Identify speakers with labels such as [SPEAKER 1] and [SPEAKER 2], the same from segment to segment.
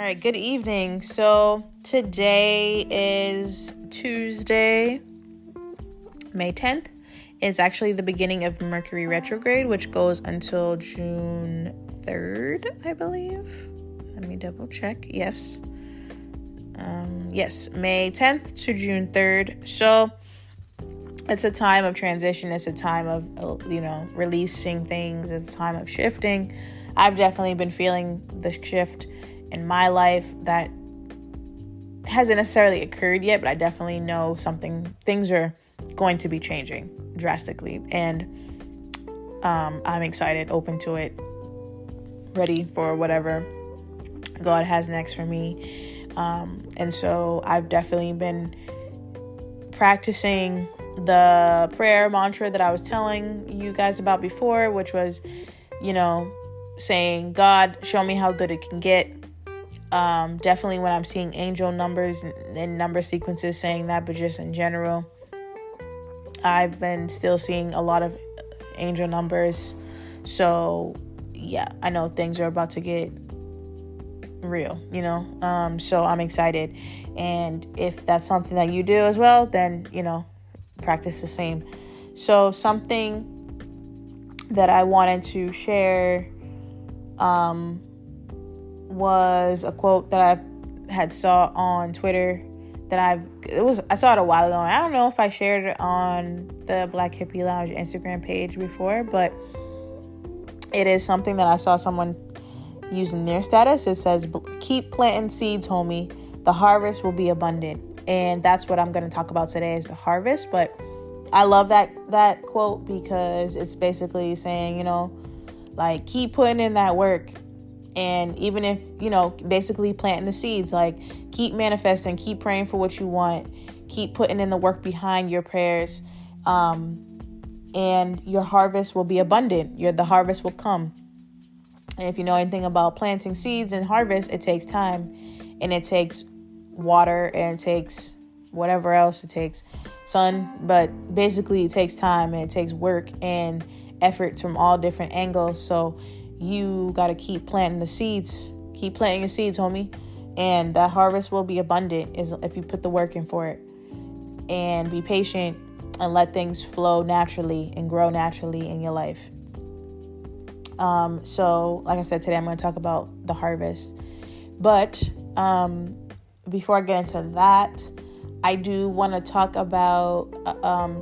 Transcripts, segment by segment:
[SPEAKER 1] right, good evening. So today is Tuesday, May 10th. It's actually the beginning of Mercury retrograde, which goes until June 3rd, I believe. Let me double check. Yes, May 10th to June 3rd. So it's a time of transition. It's a time of, releasing things. It's a time of shifting. I've definitely been feeling the shift in my life that hasn't necessarily occurred yet, but I definitely know things are going to be changing drastically. And I'm excited, open to it, ready for whatever God has next for me. And so I've definitely been practicing the prayer mantra that I was telling you guys about before, which was, saying, God, show me how good it can get. Definitely when I'm seeing angel numbers and number sequences saying that, but just in general, I've been still seeing a lot of angel numbers. So yeah, I know things are about to get real, so I'm excited. And if that's something that you do as well, then, practice the same. So something that I wanted to share was a quote that I had saw on Twitter that I saw it a while ago. And I don't know if I shared it on the Black Hippie Lounge Instagram page before, but it is something that I saw someone using their status. It says, keep planting seeds, homie. The harvest will be abundant. And that's what I'm going to talk about today, is the harvest. But I love that quote because it's basically saying, keep putting in that work. And even if, basically planting the seeds, keep manifesting, keep praying for what you want, keep putting in the work behind your prayers. And your harvest will be abundant. The harvest will come. And if you know anything about planting seeds and harvest, it takes time and it takes water and it takes whatever else it takes, sun. But basically it takes time and it takes work and efforts from all different angles. So you got to keep planting the seeds. Keep planting your seeds, homie. And that harvest will be abundant if you put the work in for it. And be patient and let things flow naturally and grow naturally in your life. So like I said, today I'm going to talk about the harvest. But before I get into that, I do want to talk about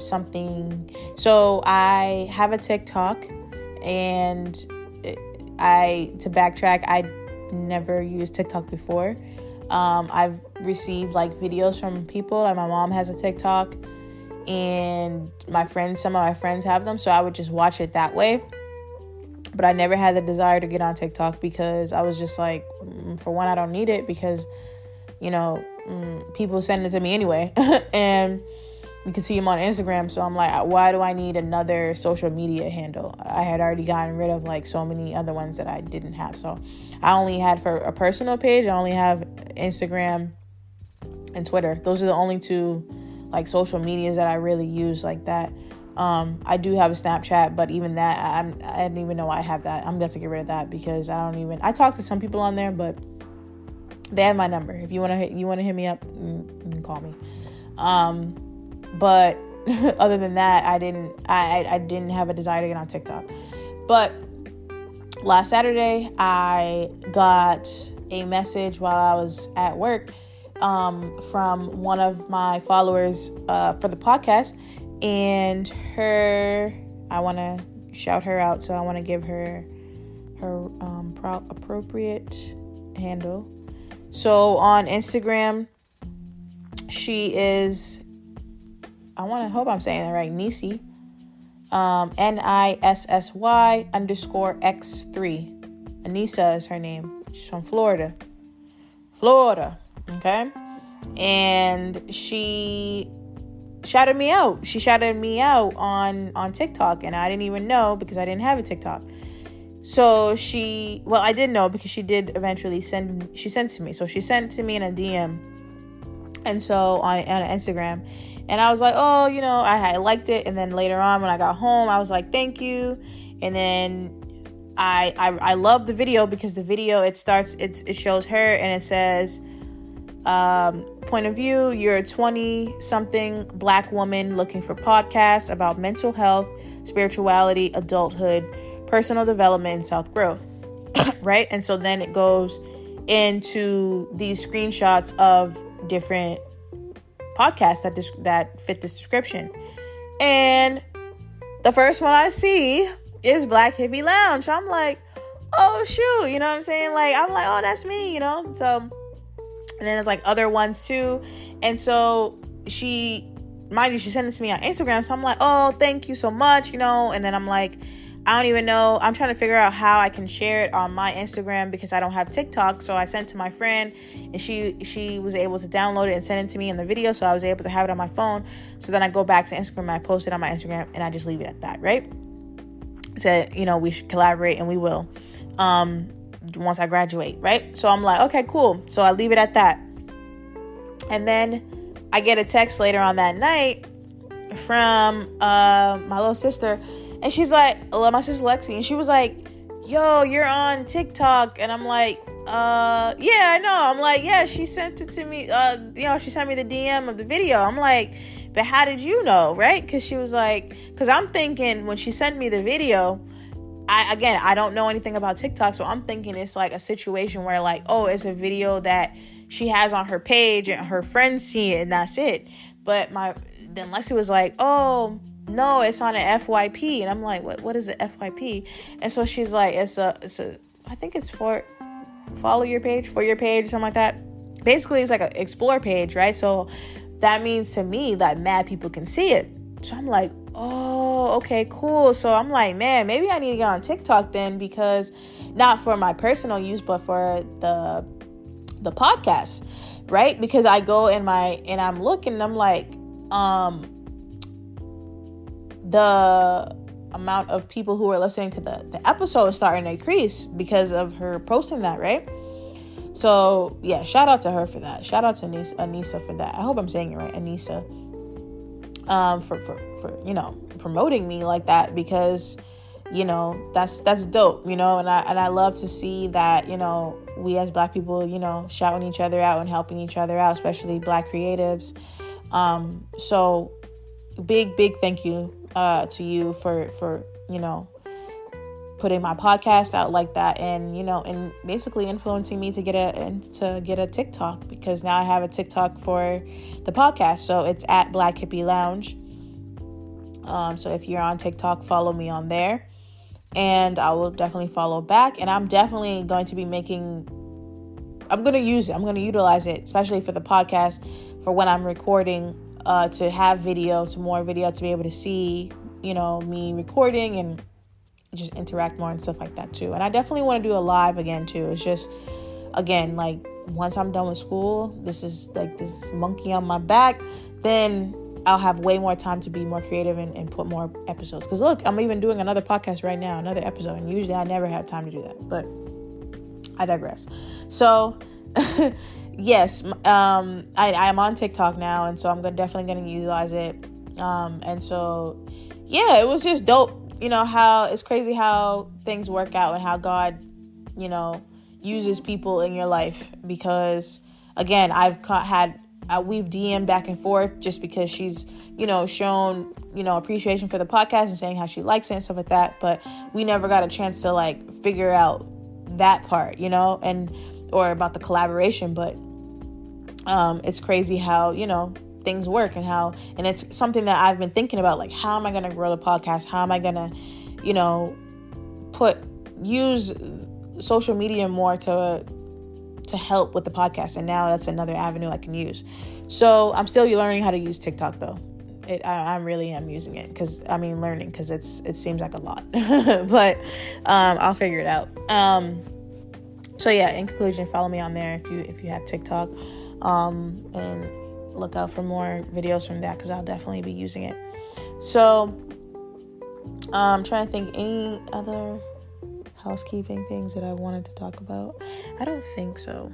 [SPEAKER 1] something. So I have a TikTok, and to backtrack, I never used TikTok before. I've received videos from people. My mom has a TikTok, and some of my friends have them. So I would just watch it that way. But I never had the desire to get on TikTok because I was just for one, I don't need it because, people send it to me anyway. And you can see them on Instagram. So I'm like, why do I need another social media handle? I had already gotten rid of so many other ones that I didn't have. So I only had, for a personal page, I only have Instagram and Twitter. Those are the only two social medias that I really use like that. I do have a Snapchat, but even that, I didn't even know I have that. I'm going to get rid of that because I talk to some people on there, but they have my number. If you want to hit me up, you can call me. But other than that, I didn't have a desire to get on TikTok. But last Saturday, I got a message while I was at work, from one of my followers, for the podcast. And I want to shout her out. So I want to give her appropriate handle. So on Instagram, she is, hope I'm saying that right, Nissy, NISSY_X3. Anissa is her name. She's from Florida. Okay. And she shouted me out. She shouted me out on TikTok, and I didn't even know because I didn't have a TikTok. So I did know because she did eventually sent to me. So she sent to me in a DM, and so on Instagram, and I was like, oh, I liked it. And then later on when I got home, I was like, thank you. And then I love the video because the video, it shows her and it says, point of view, you're a 20-something Black woman looking for podcasts about mental health, spirituality, adulthood, personal development, and self-growth. Right? And so then it goes into these screenshots of different podcasts that fit this description. And the first one I see is Black Hippie Lounge. I'm like, oh shoot, you know what I'm saying? Like, I'm like, oh, that's me, you know? So, and then it's like other ones too. And so mind you, she sent this to me on Instagram. So I'm like, oh, thank you so much, you know? And then I'm like, I don't even know. I'm trying to figure out how I can share it on my Instagram because I don't have TikTok. So I sent it to my friend and she was able to download it and send it to me in the video. So I was able to have it on my phone. So then I go back to Instagram and I post it on my Instagram and I just leave it at that, right? Said, you know, we should collaborate and we will once I graduate, right? So I'm like, okay, cool. So I leave it at that. And then I get a text later on that night from my little sister. And she's like, my sister Lexi, and she was like, yo, you're on TikTok. And I'm like, yeah, I know. I'm like, yeah, she sent it to me. She sent me the DM of the video. I'm like, but how did you know? Right? Because she was like, because I'm thinking when she sent me the video, I don't know anything about TikTok. So I'm thinking it's like a situation where like, oh, it's a video that she has on her page and her friends see it and that's it. But then Lexi was like, oh, no, it's on an FYP. And I'm like, what is an FYP? And so she's like, it's a I think it's for your page, something like that. Basically, it's like an explore page, right? So that means to me that mad people can see it. So I'm like, oh, okay, cool. So I'm like, man, maybe I need to get on TikTok then, because not for my personal use, but for the podcast, right? Because I go and I'm looking and I'm like, the amount of people who are listening to the episode is starting to increase because of her posting that, right? So yeah, shout out to her for that. Shout out to Anissa for that. I hope I'm saying it right, Anissa. For you know, promoting me like that, because you know that's dope, you know, and I love to see that, you know, we as Black people, you know, shouting each other out and helping each other out, especially Black creatives. So big thank you to you for you know, putting my podcast out like that, and you know, and basically influencing me to get a TikTok, because now I have a TikTok for the podcast. So it's at Black Hippie Lounge. So if you're on TikTok, follow me on there, and I will definitely follow back. And I'm definitely going to be I'm going to use it. I'm going to utilize it, especially for the podcast, for when I'm recording, to have more video, to be able to see, you know, me recording and just interact more and stuff like that too. And I definitely want to do a live again too. It's just, again, like once I'm done with school, this is like this monkey on my back, then I'll have way more time to be more creative and put more episodes. Because look, I'm even doing another podcast right now, another episode, and usually I never have time to do that, but I digress. So yes, I am on TikTok now, and so I'm definitely going to utilize it. And so yeah, it was just dope. You know, how it's crazy how things work out and how God, you know, uses people in your life. Because again, we've DM'd back and forth just because she's, you know, shown, you know, appreciation for the podcast and saying how she likes it and stuff like that. But we never got a chance to like figure out that part, you know, or about the collaboration. But it's crazy how, you know, things work and it's something that I've been thinking about, like, how am I going to grow the podcast? How am I going to, you know, use social media more to help with the podcast? And now that's another avenue I can use. So I'm still learning how to use TikTok though. I really am using it learning, because it seems like a lot, but I'll figure it out. So yeah, in conclusion, follow me on there if you have TikTok, and look out for more videos from that, because I'll definitely be using it. So I'm trying to think any other housekeeping things that I wanted to talk about. I don't think so.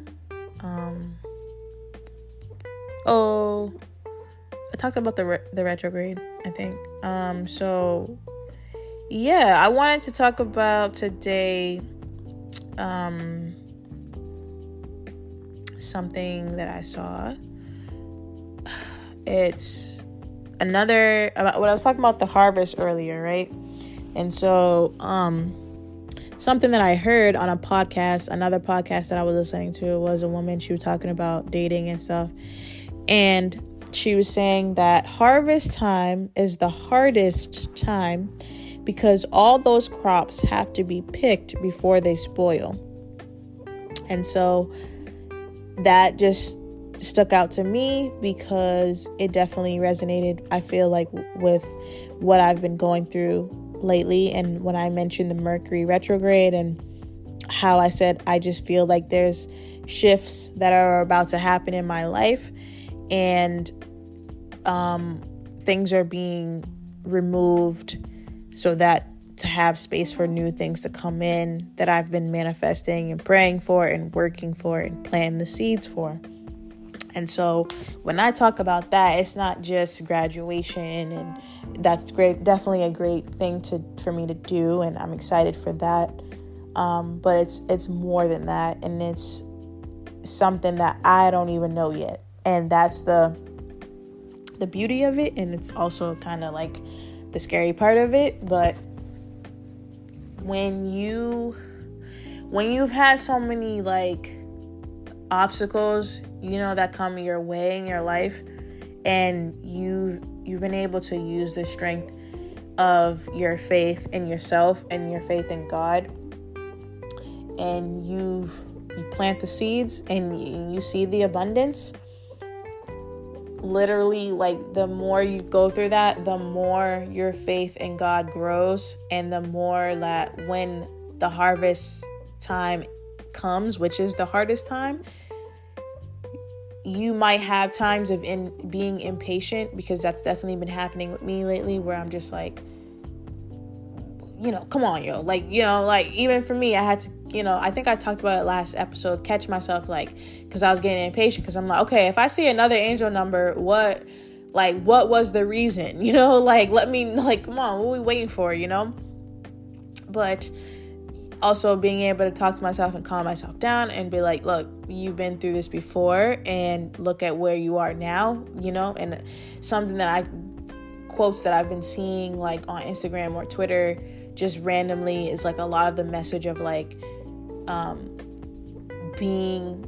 [SPEAKER 1] I talked about the retrograde, I think. So I wanted to talk about today something that I saw. It's about what I was talking about, the harvest earlier, right? And so something that I heard on another podcast that I was listening to, was a woman. She was talking about dating and stuff, and she was saying that harvest time is the hardest time because all those crops have to be picked before they spoil. And so that just stuck out to me because it definitely resonated, I feel like, with what I've been going through lately. And when I mentioned the Mercury retrograde and how I said I just feel like there's shifts that are about to happen in my life, and things are being removed so that to have space for new things to come in that I've been manifesting and praying for and working for and planting the seeds for. And so when I talk about that, it's not just graduation, and that's great, definitely a great thing for me to do, and I'm excited for that. But it's more than that, and it's something that I don't even know yet, and that's the beauty of it, and it's also kind of like the scary part of it. But when you've had so many like obstacles, that come your way in your life, and you've been able to use the strength of your faith in yourself and your faith in God, and you plant the seeds and you see the abundance. Literally, like, the more you go through that, the more your faith in God grows, and the more that when the harvest time comes, which is the hardest time, you might have times of being impatient, because that's definitely been happening with me lately, where I'm just like, come on, yo. Like, even for me, I had to, I think I talked about it last episode, catch myself, like, because I was getting impatient, because I'm like, okay, if I see another angel number, what was the reason? Let me, come on, what are we waiting for, But also being able to talk to myself and calm myself down and be like, look, you've been through this before, and look at where you are now, and something that quotes that I've been seeing like on Instagram or Twitter just randomly is like a lot of the message of like being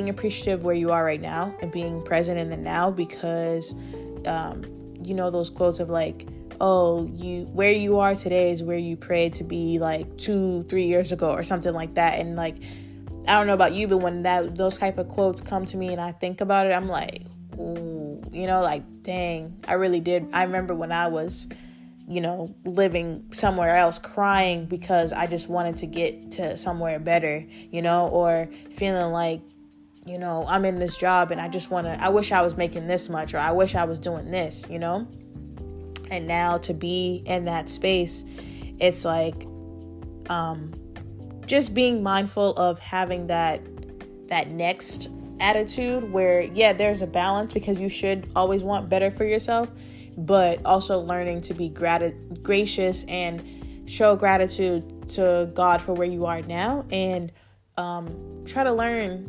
[SPEAKER 1] appreciative where you are right now and being present in the now, because those quotes of like, oh, where you are today is where you prayed to be like 2-3 years ago or something like that. And like, I don't know about you, but when those type of quotes come to me and I think about it, I'm like, ooh, like, dang, I really did. I remember when I was, living somewhere else, crying because I just wanted to get to somewhere better, or feeling like, I'm in this job and I wish I was making this much, or I wish I was doing this, And now to be in that space, it's like, just being mindful of having that next attitude where, yeah, there's a balance, because you should always want better for yourself, but also learning to be gracious and show gratitude to God for where you are now, and try to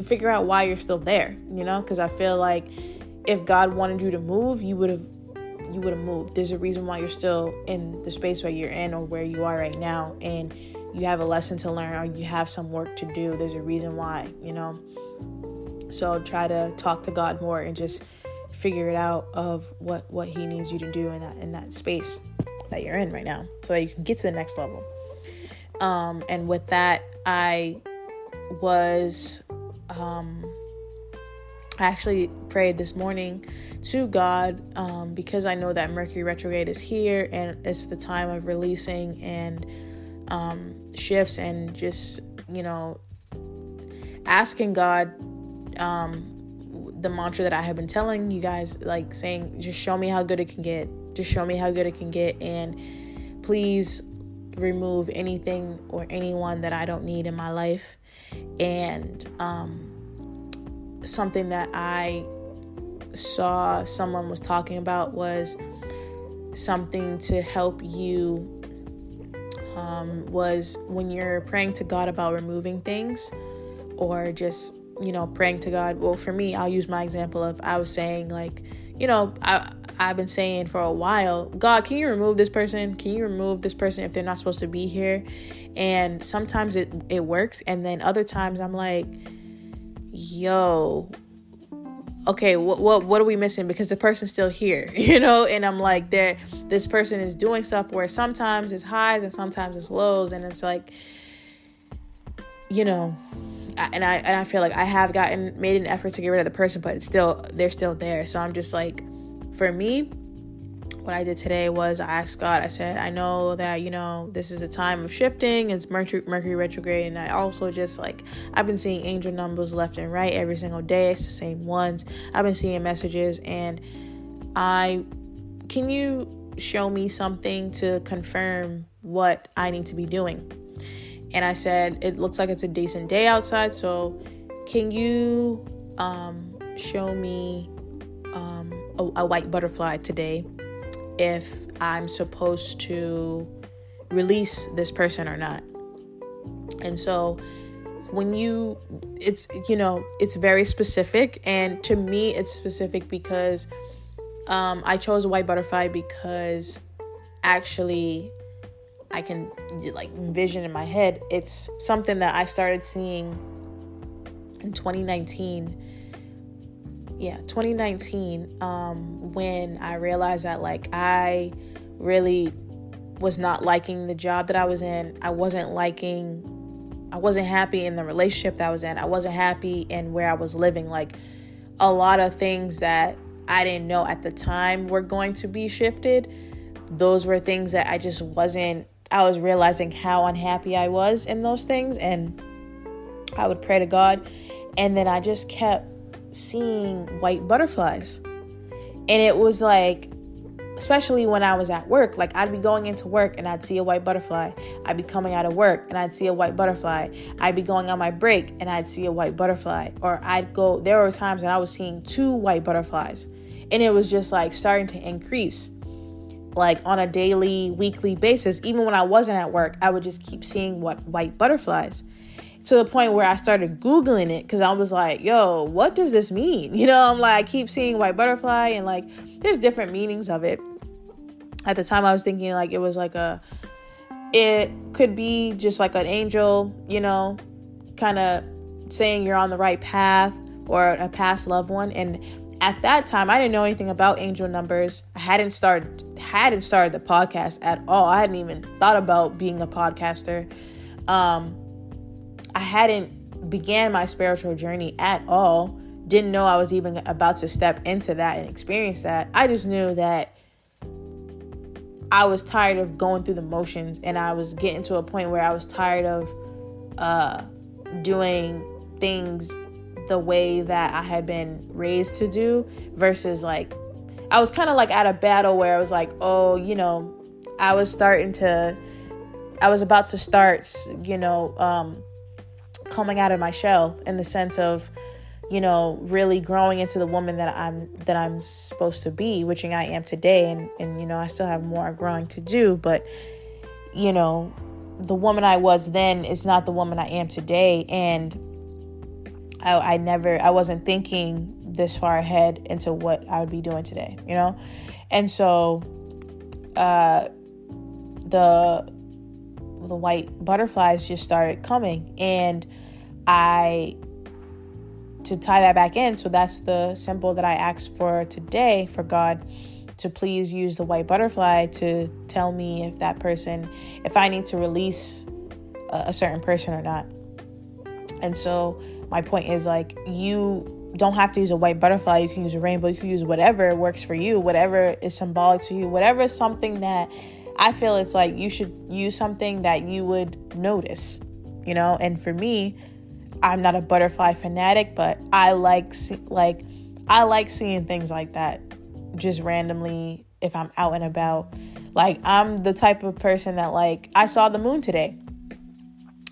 [SPEAKER 1] figure out why you're still there, because I feel like if God wanted you to move, you would have moved. There's a reason why you're still in the space where you're in or where you are right now, and you have a lesson to learn, or you have some work to do. There's a reason why, So try to talk to God more and just figure it out of what he needs you to do in that space that you're in right now, so that you can get to the next level. And with that, I actually prayed this morning to God, because I know that Mercury retrograde is here, and it's the time of releasing and shifts, and just asking God, the mantra that I have been telling you guys, like saying, just show me how good it can get, and please remove anything or anyone that I don't need in my life. And something that I saw someone was talking about was something to help you was when you're praying to God about removing things, or just, praying to God. Well, for me, I'll use my example of, I was saying, like, I've been saying for a while, God, can you remove this person? Can you remove this person if they're not supposed to be here? And sometimes it works. And then other times I'm like, yo, okay, what are we missing? Because the person's still here, and I'm like, this person is doing stuff where sometimes it's highs and sometimes it's lows. And it's like, and I feel like I have made an effort to get rid of the person, but they're still there. So I'm just like, for me, what I did today was I asked God, I said, I know that, this is a time of shifting. It's Mercury retrograde. And I also just I've been seeing angel numbers left and right every single day. It's the same ones. I've been seeing messages, and can you show me something to confirm what I need to be doing? And I said, it looks like it's a decent day outside. So can you show me a white butterfly today, if I'm supposed to release this person or not? And so it's very specific. And to me, it's specific because I chose a white butterfly because actually I can envision in my head. It's something that I started seeing in 2019. Yeah, 2019, when I realized that I really was not liking the job that I was in. I wasn't happy in the relationship that I was in. I wasn't happy in where I was living. A lot of things that I didn't know at the time were going to be shifted. Those were things that I was realizing how unhappy I was in those things. And I would pray to God, and then I just kept seeing white butterflies. And it was especially when I was at work, I'd be going into work and I'd see a white butterfly. I'd be coming out of work and I'd see a white butterfly. I'd be going on my break and I'd see a white butterfly. Or there were times when I was seeing 2 white butterflies, and it was just starting to increase on a daily, weekly basis. Even when I wasn't at work, I would just keep seeing white butterflies, to the point where I started Googling it, because I was like, yo, what does this mean? I keep seeing white butterfly, and there's different meanings of it. At the time I was thinking it was it could be just an angel, kind of saying you're on the right path, or a past loved one. And at that time, I didn't know anything about angel numbers. I hadn't started the podcast at all. I hadn't even thought about being a podcaster. I hadn't began my spiritual journey at all. Didn't know I was even about to step into that and experience that. I just knew that I was tired of going through the motions, and I was getting to a point where I was tired of doing things the way that I had been raised to do, versus I was kind of at a battle where I was I was about to start, coming out of my shell, in the sense of, really growing into the woman that I'm supposed to be, which I am today. And I still have more growing to do, but, the woman I was then is not the woman I am today. And I wasn't thinking this far ahead into what I would be doing today, And so, the white butterflies just started coming, and to tie that back in. So that's the symbol that I asked for today, for God to please use the white butterfly to tell me if I need to release a certain person or not. And so my point is, you don't have to use a white butterfly. You can use a rainbow. You can use whatever works for you, whatever is symbolic to you, whatever is something that I feel it's you should use, something that you would notice, And for me, I'm not a butterfly fanatic, but I like seeing things like that just randomly if I'm out and about. I'm the type of person that I saw the moon today.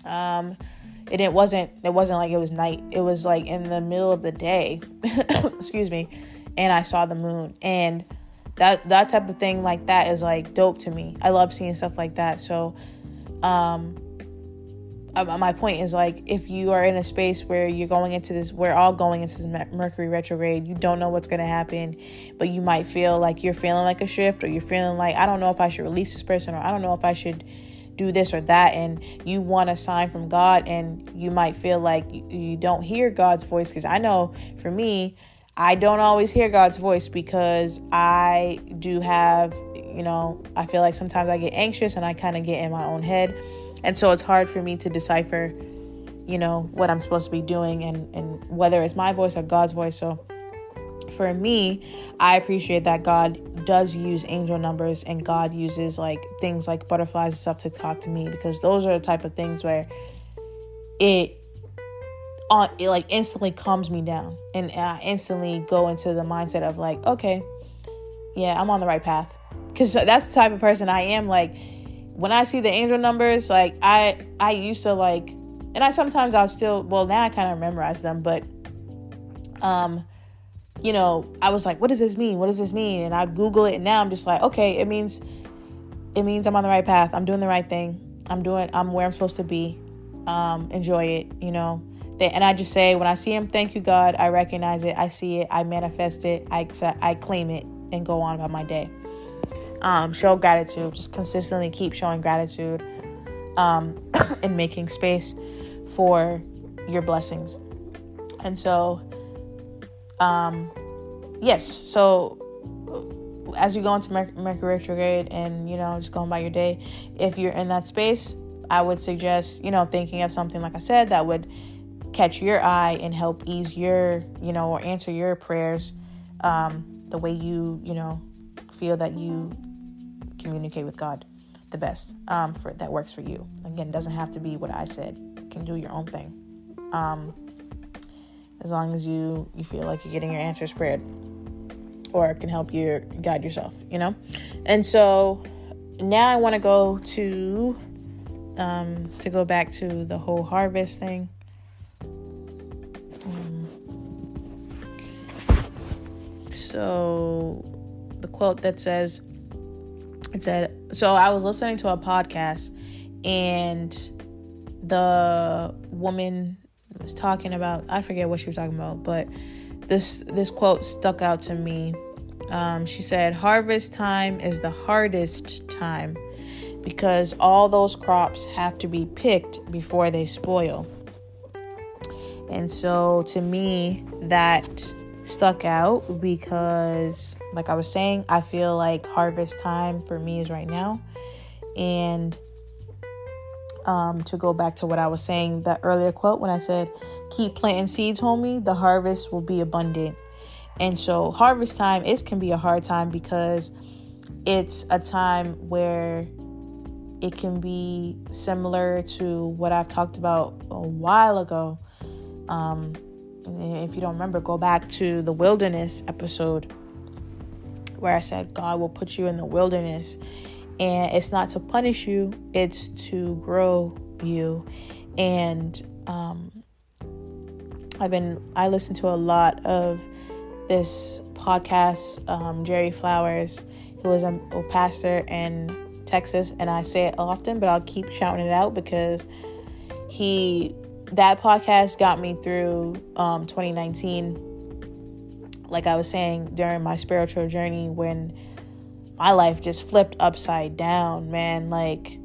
[SPEAKER 1] And it wasn't like it was night. It was in the middle of the day, excuse me. And I saw the moon, and that type of thing like that is like dope to me. I love seeing stuff like that. So my point is, like, if you are in a space where we're all going into this Mercury retrograde, you don't know what's going to happen, but you might feel like you're feeling like a shift, or you're feeling like, I don't know if I should release this person, or I don't know if I should do this or that, and you want a sign from God, and you might feel like you don't hear God's voice. Because I know for me, I don't always hear God's voice, because I do have, I feel like sometimes I get anxious and I kind of get in my own head. And so it's hard for me to decipher, what I'm supposed to be doing, and whether it's my voice or God's voice. So for me, I appreciate that God does use angel numbers, and God uses like things like butterflies and stuff to talk to me, because those are the type of things where it like instantly calms me down, and I instantly go into the mindset of like, okay, yeah, I'm on the right path. Because that's the type of person I am. Like, when I see the angel numbers, like I used to like, and I sometimes I'll still, well, now I kind of memorize them, but I was like, what does this mean? What does this mean? And I'd Google it, and now I'm just like, okay, it means I'm on the right path. I'm doing the right thing. I'm where I'm supposed to be. Enjoy it, and I just say, when I see him, thank you, God. I recognize it. I see it. I manifest it. I claim it, and go on about my day. Show gratitude. Just consistently keep showing gratitude, and making space for your blessings. And so, yes. So as you go into Mercury retrograde, and just going by your day, if you're in that space, I would suggest thinking of something, like I said, that would catch your eye and help ease your or answer your prayers, the way you feel that you communicate with God the best, for that works for you. Again, it doesn't have to be what I said. You can do your own thing, as long as you feel like you're getting your answers prayed, or it can help you guide yourself, And so now I want to go go back to the whole harvest thing. So the quote that said, so I was listening to a podcast, and the woman was talking about, I forget what she was talking about, but this quote stuck out to me. She said, harvest time is the hardest time, because all those crops have to be picked before they spoil. And so to me, that stuck out, because like I was saying, I feel like harvest time for me is right now. And to go back to what I was saying, that earlier quote, when I said, keep planting seeds, homie, the harvest will be abundant. And so harvest time can be a hard time, because it's a time where it can be similar to what I've talked about a while ago. If you don't remember, go back to the wilderness episode, where I said God will put you in the wilderness, and it's not to punish you, it's to grow you. And I listen to a lot of this podcast, Jerry Flowers, who is a pastor in Texas, and I say it often, but I'll keep shouting it out, because that podcast got me through 2019. Like I was saying, during my spiritual journey, when my life just flipped upside down, man, like,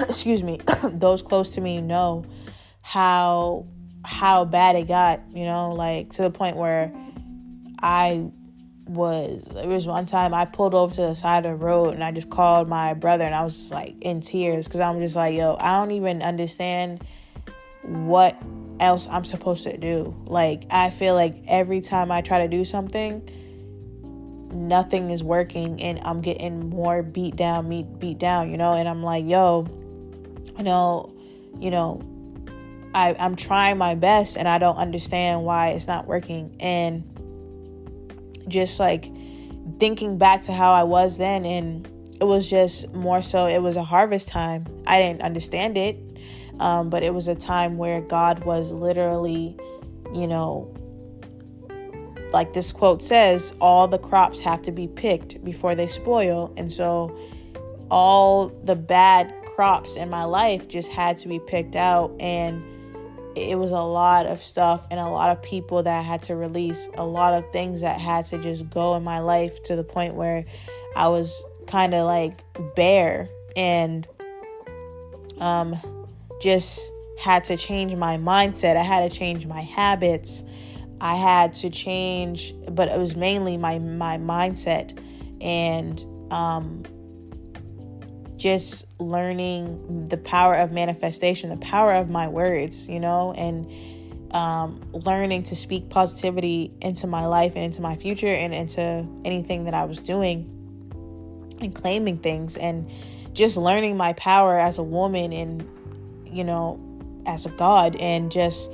[SPEAKER 1] excuse me, those close to me know how bad it got, like to the point where there was one time I pulled over to the side of the road, and I just called my brother, and I was just like in tears, because I'm just like, yo, I don't even understand what else I'm supposed to do. Like, I feel like every time I try to do something, nothing is working, and I'm getting more beat down, and I'm like, yo, I'm trying my best, and I don't understand why it's not working. And just like thinking back to how I was then, and it was just more so, it was a harvest time. I didn't understand it, but it was a time where God was literally, like this quote says, all the crops have to be picked before they spoil. And so all the bad crops in my life just had to be picked out. And it was a lot of stuff and a lot of people that I had to release, a lot of things that had to just go in my life, to the point where I was kind of like bare, and just had to change my mindset. I had to change my habits. I had to change, but it was mainly my mindset, and just learning the power of manifestation, the power of my words, and learning to speak positivity into my life and into my future and into anything that I was doing, and claiming things, and just learning my power as a woman, and as a God, and just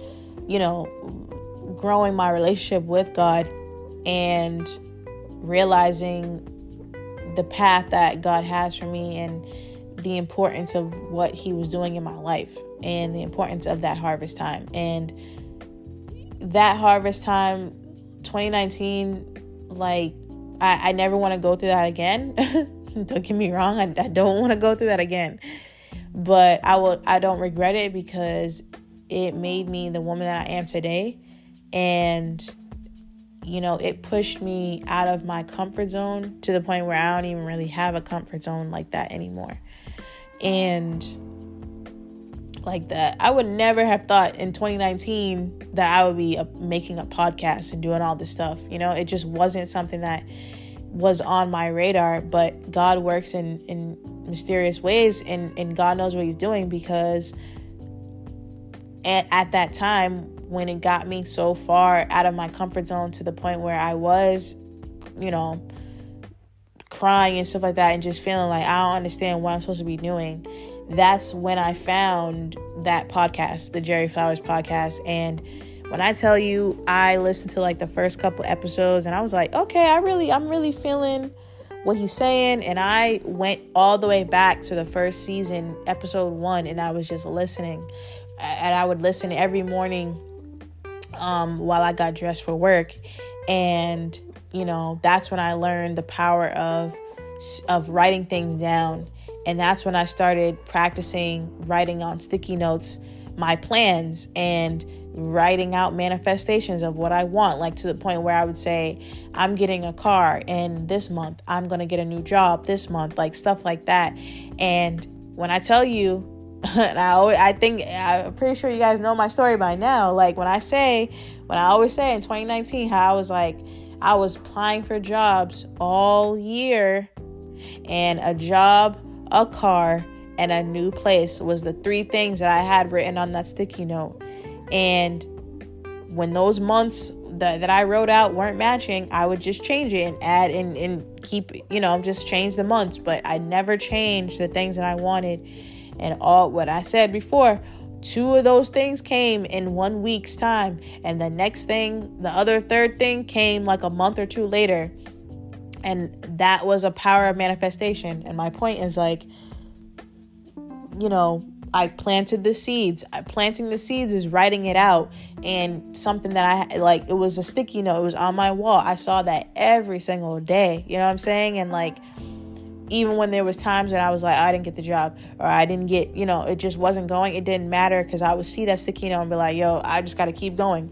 [SPEAKER 1] growing my relationship with God, and realizing the path that God has for me, and the importance of what he was doing in my life, and the importance of that harvest time. And that harvest time, 2019, like I never want to go through that again. Don't get me wrong, I don't want to go through that again, but I don't regret it, because it made me the woman that I am today. And it pushed me out of my comfort zone, to the point where I don't even really have a comfort zone like that anymore. And like that, I would never have thought in 2019 that I would be making a podcast and doing all this stuff. It just wasn't something that was on my radar. But God works in mysterious ways, and God knows what he's doing, because at that time, when it got me so far out of my comfort zone, to the point where I was, crying and stuff like that, and just feeling like I don't understand what I'm supposed to be doing, that's when I found that podcast, the Jerry Flowers podcast. And when I tell you, I listened to like the first couple episodes, and I was like, okay, I'm really feeling what he's saying. And I went all the way back to the first season, episode 1, and I was just listening. And I would listen every morning while I got dressed for work. And that's when I learned the power of writing things down. And that's when I started practicing writing on sticky notes my plans, and writing out manifestations of what I want, like to the point where I would say, I'm getting a car, and this month I'm going to get a new job this month, like stuff like that. And when I tell you, and I'm pretty sure you guys know my story by now. Like when I always say in 2019, how I was applying for jobs all year, and a job, a car, and a new place was the 3 things that I had written on that sticky note. And when those months that I wrote out weren't matching, I would just change it and add and keep, just change the months. But I never changed the things that I wanted. And all what I said before, 2 of those things came in 1 week's time. And the next thing, the other third thing, came like a month or 2 later. And that was a power of manifestation. And my point is I planted the seeds. Planting the seeds is writing it out. And something that it was a sticky note. It was on my wall. I saw that every single day. You know what I'm saying? And even when there was times when I was like, I didn't get the job, or I didn't get, it just wasn't going. It didn't matter, because I would see that sticky note and be like, yo, I just got to keep going.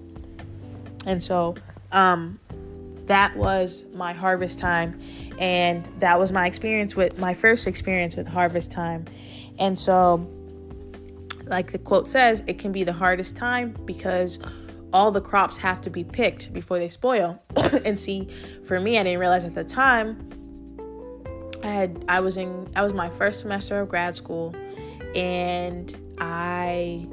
[SPEAKER 1] And so that was my harvest time. And that was my first experience with harvest time. And so, like the quote says, it can be the hardest time, because all the crops have to be picked before they spoil. And see, for me, I didn't realize at the time, I was my first semester of grad school, and I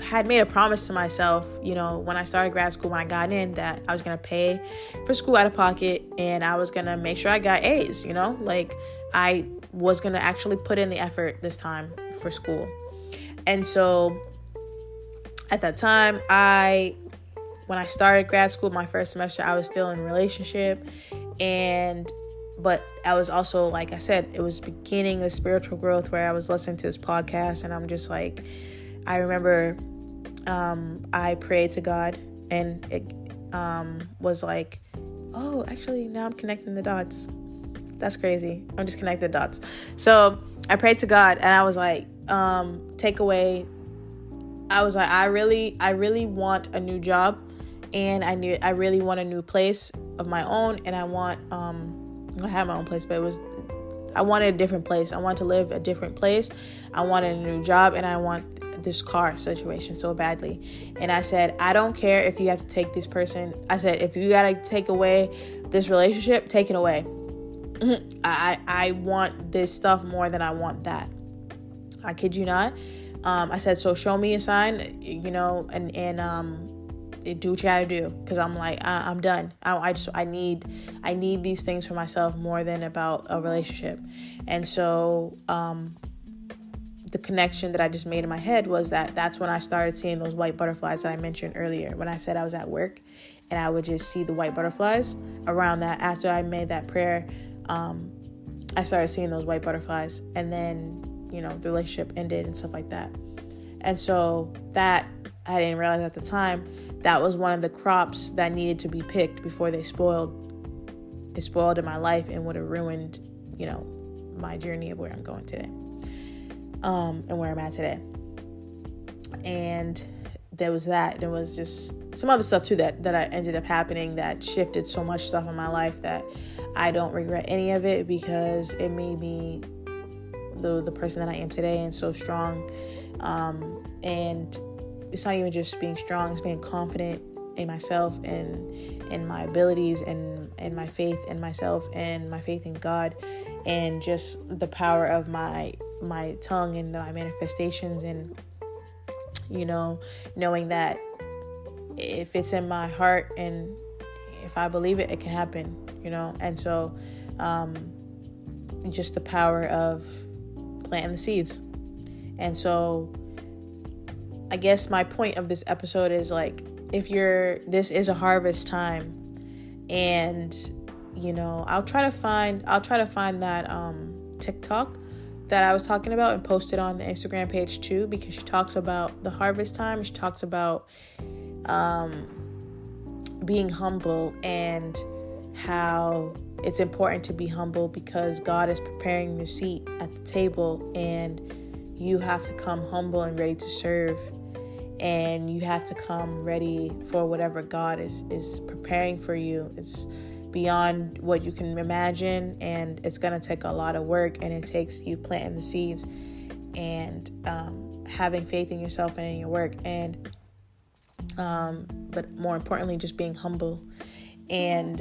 [SPEAKER 1] had made a promise to myself, when I started grad school, when I got in, that I was going to pay for school out of pocket, and I was going to make sure I got A's, I was going to actually put in the effort this time for school. And so at that time, when I started grad school, my first semester, I was still in a relationship, but I was also, like I said, it was beginning the spiritual growth, where I was listening to this podcast, and I'm just like, I remember I prayed to God, and was like, oh, actually, now I'm connecting the dots. That's crazy. I'm just connecting the dots. So I prayed to God, and I was like, take away. I was like, I really want a new job, and I really want a new place of my own, and I have my own place, but I wanted a different place. I wanted to live a different place. I wanted a new job, and I want this car situation so badly. And I said, I don't care if you have to take this person. I said, if you got to take away this relationship, take it away. I want this stuff more than I want that. I kid you not. I said, so show me a sign, and do what you gotta do, because I'm like, I'm done. I need these things for myself more than about a relationship. And so the connection that I just made in my head was that's when I started seeing those white butterflies that I mentioned earlier, when I said I was at work and I would just see the white butterflies around that. After I made that prayer, I started seeing those white butterflies, and then the relationship ended and stuff like that. And so that, I didn't realize at the time, that was one of the crops that needed to be picked before they spoiled. It spoiled in my life and would have ruined, my journey of where I'm going today, and where I'm at today. And there was that. There was just some other stuff too that I ended up happening that shifted so much stuff in my life that I don't regret any of it, because it made me the person that I am today, and so strong. And it's not even just being strong, it's being confident in myself and in my abilities and my faith in myself and my faith in God, and just the power of my tongue and my manifestations, and knowing that if it's in my heart and if I believe it, it can happen, and so just the power of planting the seeds. And so I guess my point of this episode is like, this is a harvest time, and I'll try to find that TikTok that I was talking about and post it on the Instagram page too, because she talks about the harvest time. She talks about being humble and how it's important to be humble, because God is preparing the seat at the table, and you have to come humble and ready to serve, and you have to come ready for whatever God is preparing for you. It's beyond what you can imagine, and it's going to take a lot of work, and it takes you planting the seeds and having faith in yourself and in your work, and but more importantly, just being humble. And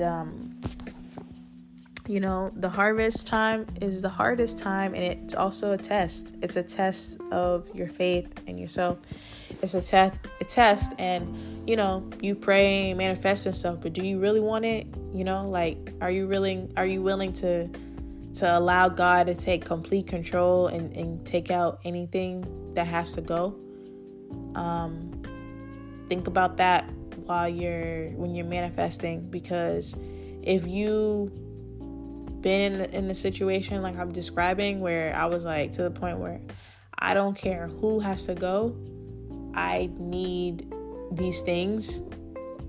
[SPEAKER 1] the harvest time is the hardest time, and it's also a test. It's a test of your faith in yourself. It's a test, and you pray and manifest and stuff, but do you really want it? Are you willing to allow God to take complete control and take out anything that has to go? Think about that when you're manifesting, because if you been in a situation like I'm describing, where I was like to the point where I don't care who has to go, I need these things,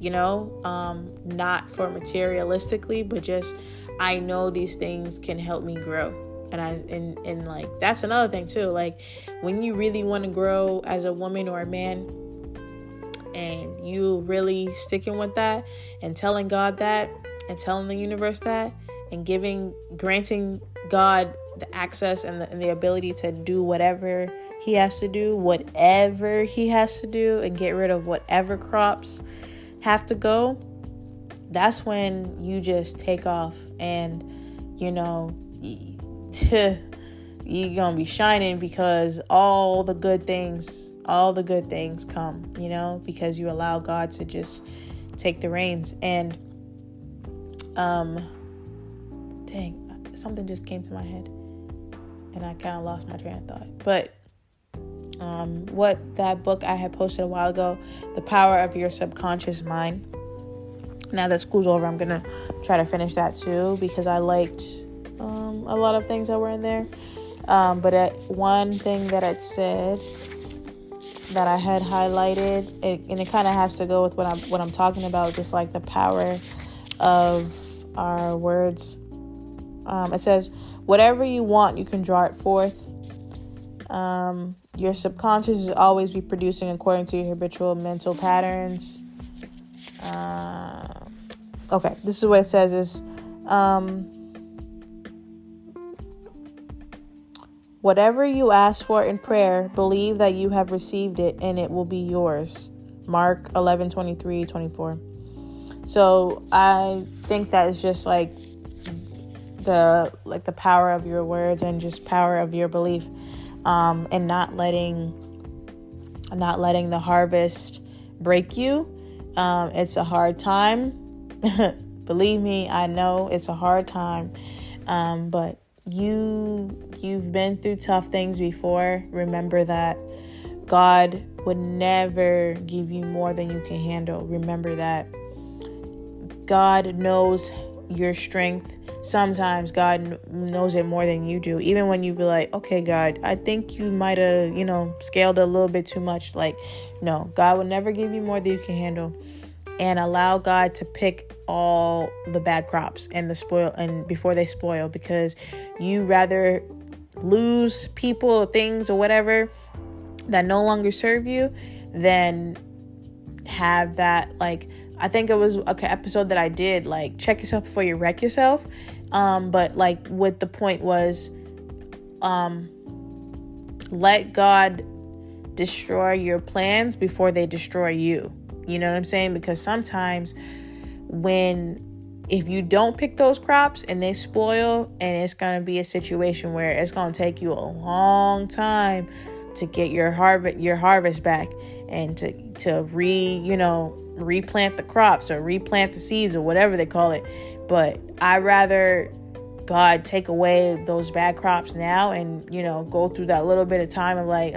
[SPEAKER 1] not for materialistically, but just I know these things can help me grow. And like that's another thing too, like when you really want to grow as a woman or a man, and you really sticking with that and telling God that and telling the universe that, and granting God the access and the ability to do whatever he has to do, and get rid of whatever crops have to go, that's when you just take off, and you're gonna be shining, because all the good things come, because you allow God to just take the reins. And something just came to my head and I kind of lost my train of thought. But what that book I had posted a while ago, The Power of Your Subconscious Mind. Now that school's over, I'm gonna try to finish that too, because I liked a lot of things that were in there. But one thing that it said that I had highlighted, and it kind of has to go with what I'm talking about, just like the power of our words. It says, whatever you want, you can draw it forth. Your subconscious will always be producing according to your habitual mental patterns. Okay, this is what it says is, whatever you ask for in prayer, believe that you have received it and it will be yours. Mark 11:23-24. So I think that is just like the power of your words and just power of your belief, and not letting the harvest break you. It's a hard time. Believe me, I know it's a hard time. But you've been through tough things before. Remember that God would never give you more than you can handle. Remember that God knows your strength. Sometimes God knows it more than you do. Even when you be like, okay, God, I think you might have, scaled a little bit too much. Like, no, God will never give you more than you can handle. And allow God to pick all the bad crops and before they spoil, because you rather lose people, things, or whatever that no longer serve you than have that. Like, I think it was an episode that I did, like, check yourself before you wreck yourself. But like, what the point was, let God destroy your plans before they destroy you. You know what I'm saying? Because sometimes if you don't pick those crops and they spoil, and it's going to be a situation where it's going to take you a long time to get your harvest back, and to replant the crops or replant the seeds or whatever they call it. But I'd rather God take away those bad crops now and, go through that little bit of time of like,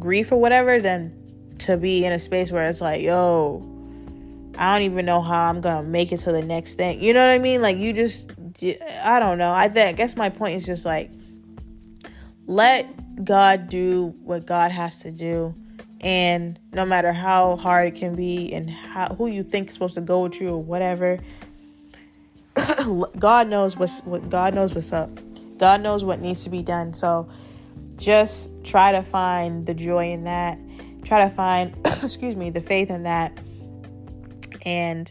[SPEAKER 1] grief or whatever, than to be in a space where it's like, yo, I don't even know how I'm going to make it to the next thing. You know what I mean? Like, I don't know. I guess my point is just like, let God do what God has to do. And no matter how hard it can be and who you think is supposed to go with you or whatever, God knows what's up. God knows what needs to be done. So just try to find the joy in that. Try to find, the faith in that, and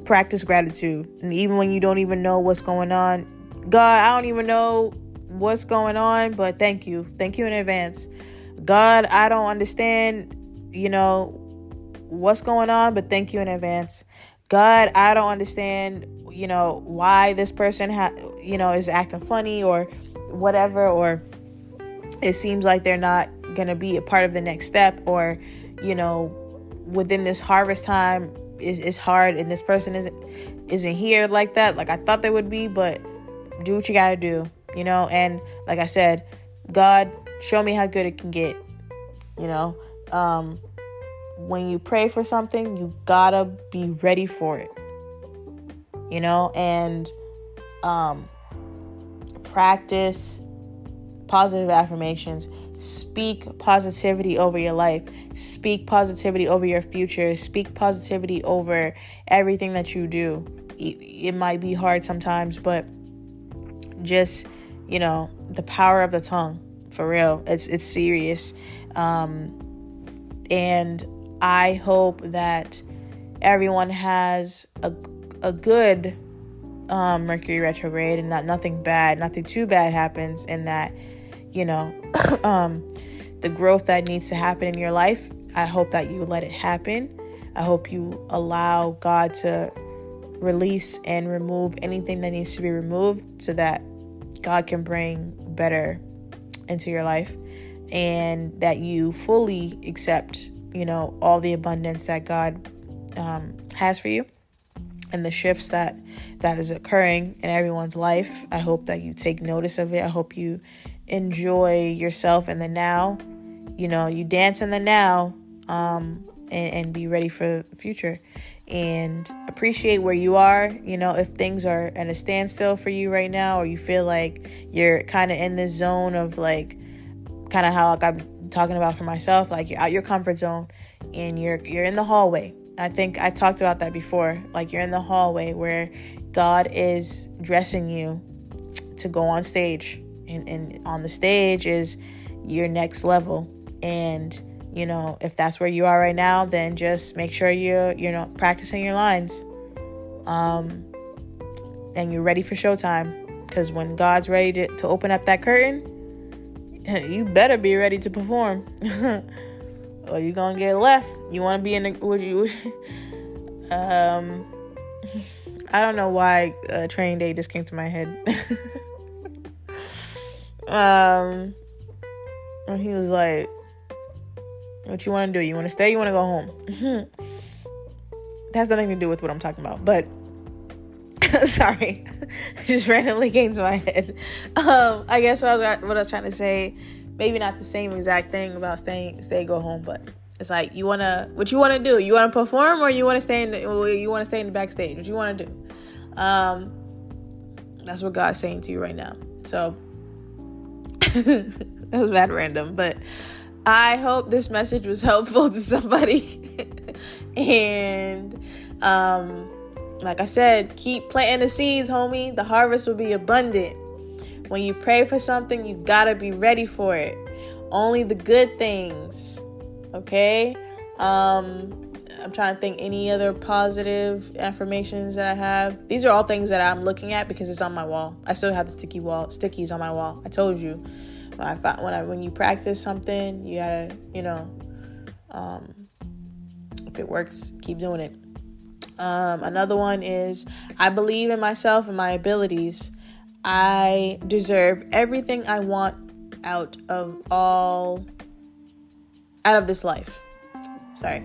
[SPEAKER 1] practice gratitude. And even when you don't even know what's going on, God, I don't even know what's going on, but thank you in advance. God, I don't understand, what's going on, but thank you in advance. God, I don't understand, why this person is acting funny or whatever, or it seems like they're not going to be a part of the next step, or, within this harvest time is hard, and this person isn't here like that, like I thought they would be. But do what you got to do, and like I said, God, show me how good it can get. When you pray for something, you gotta be ready for it, and practice positive affirmations. Speak positivity over your life. Speak positivity over your future. Speak positivity over everything that you do. It might be hard sometimes, but just, the power of the tongue, for real. It's serious. And I hope that everyone has a good Mercury retrograde, and nothing too bad happens, and that, the growth that needs to happen in your life, I hope that you let it happen. I hope you allow God to release and remove anything that needs to be removed, so that God can bring better into your life, and that you fully accept, all the abundance that God has for you, and the shifts that is occurring in everyone's life. I hope that you take notice of it. I hope you enjoy yourself in the now. You dance in the now, and be ready for the future, and appreciate where you are. If things are at a standstill for you right now, or you feel like you're kind of in this zone of like, kind of how like I've talking about for myself, like you're out your comfort zone and you're in the hallway. I think I've talked about that before. Like you're in the hallway where God is dressing you to go on stage, and on the stage is your next level. And if that's where you are right now, then just make sure you're practicing your lines, and you're ready for showtime. Because when God's ready to open up that curtain, you better be ready to perform, or you're gonna get left. You want to be in the I don't know why Training Day just came to my head. And he was like, what you want to do? You want to stay? You want to go home? That has nothing to do with what I'm talking about, but sorry, it just randomly came to my head. I guess what I was trying to say, maybe not the same exact thing about stay, go home, but it's like what you want to do? You want to perform, or you want to stay in the backstage? What you want to do? That's what God's saying to you right now. So that was bad random, but I hope this message was helpful to somebody. And like I said, keep planting the seeds, homie. The harvest will be abundant. When you pray for something, you gotta be ready for it. Only the good things. Okay? I'm trying to think any other positive affirmations that I have. These are all things that I'm looking at because it's on my wall. I still have the stickies on my wall. I told you. When you practice something, you gotta, if it works, keep doing it. Another one is, I believe in myself and my abilities. I deserve everything I want out of this life. Sorry.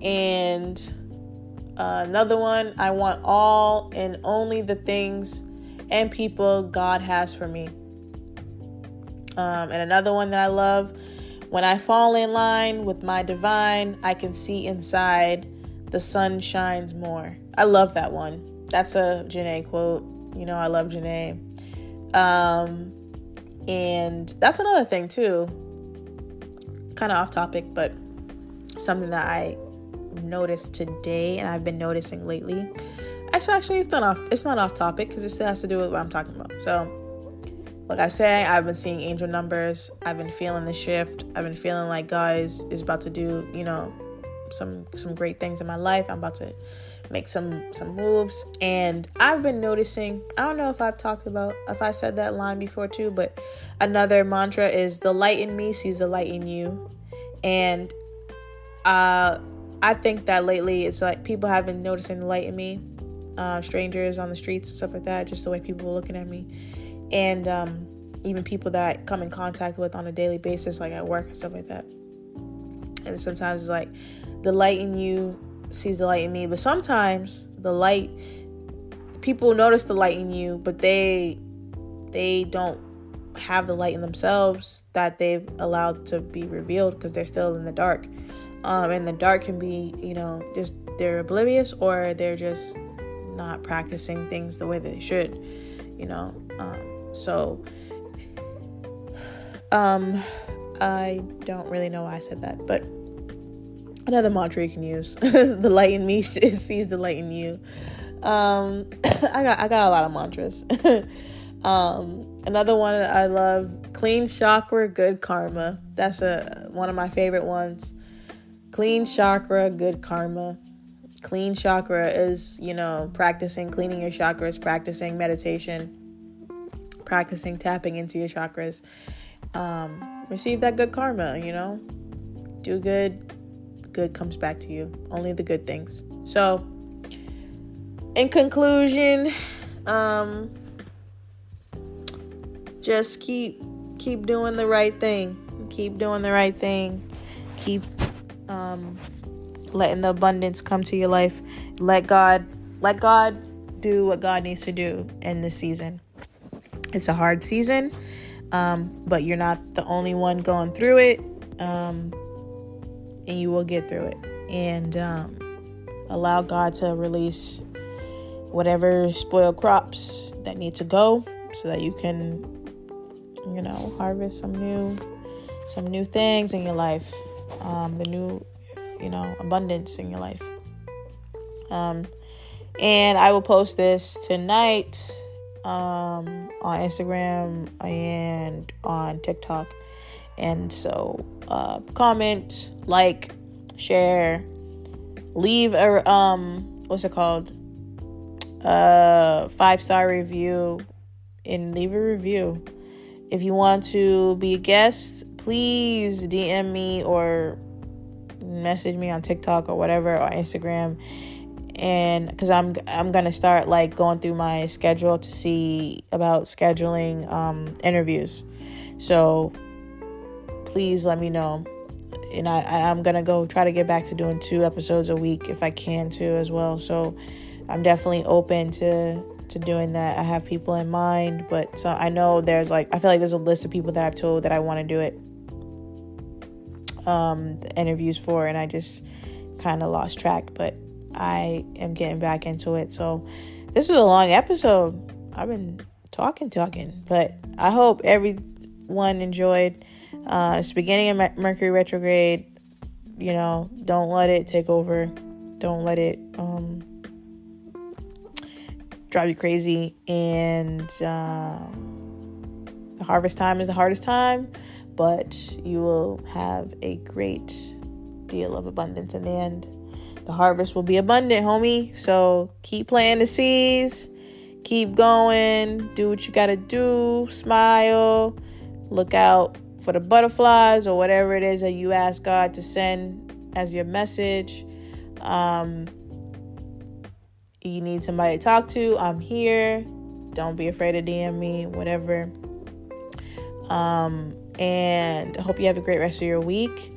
[SPEAKER 1] And another one, I want all and only the things and people God has for me. And another one that I love, when I fall in line with my divine, I can see inside, the sun shines more. I love that one. That's a Janae quote. I love Janae. And that's another thing too, kind of off topic, but something that I noticed today and I've been noticing lately. Actually, it's not off topic because it still has to do with what I'm talking about. So, like I say, I've been seeing angel numbers. I've been feeling the shift. I've been feeling like God is about to do, some great things in my life. I'm about to make some moves. And I've been noticing, I don't know if I said that line before too, but another mantra is, the light in me sees the light in you. And I think that lately it's like people have been noticing the light in me. Strangers on the streets and stuff like that, just the way people are looking at me. And even people that I come in contact with on a daily basis, like at work and stuff like that. And sometimes it's like the light in you sees the light in me. But sometimes people notice the light in you, but they don't have the light in themselves that they've allowed to be revealed because they're still in the dark. And the dark can be, just they're oblivious, or they're just not practicing things the way that they should, So, I don't really know why I said that, but another mantra you can use, the light in me sees the light in you. I got a lot of mantras. Another one I love, clean chakra, good karma. That's one of my favorite ones. Clean chakra, good karma. Clean chakra is, practicing cleaning your chakras, practicing meditation, practicing tapping into your chakras. Receive that good karma, do good comes back to you. Only the good things. So, in conclusion, just keep doing the right thing. Keep doing the right thing. Keep letting the abundance come to your life. Let God do what God needs to do in this season. It's a hard season, but you're not the only one going through it, and you will get through it. And allow God to release whatever spoiled crops that need to go so that you can, harvest some new some new things in your life, the new, abundance in your life. And I will post this tonight on Instagram and on TikTok. And so comment, like, share, leave a 5-star review, and leave a review. If you want to be a guest, please DM me or message me on TikTok or whatever, or Instagram. And because I'm gonna start like going through my schedule to see about scheduling interviews. So please let me know. And I'm gonna go try to get back to doing 2 episodes a week if I can too as well. So I'm definitely open to doing that. I have people in mind, but so I know I feel like there's a list of people that I've told that I want to do it the interviews for, and I just kind of lost track, but I am getting back into it. So this was a long episode. I've been talking, but I hope everyone enjoyed. It's the beginning of Mercury retrograde. Don't let it take over. Don't let it drive you crazy. And the harvest time is the hardest time, but you will have a great deal of abundance in the end. The harvest will be abundant, homie. So keep planting the seeds. Keep going. Do what you got to do. Smile. Look out for the butterflies or whatever it is that you ask God to send as your message. You need somebody to talk to, I'm here. Don't be afraid to DM me, whatever. And I hope you have a great rest of your week.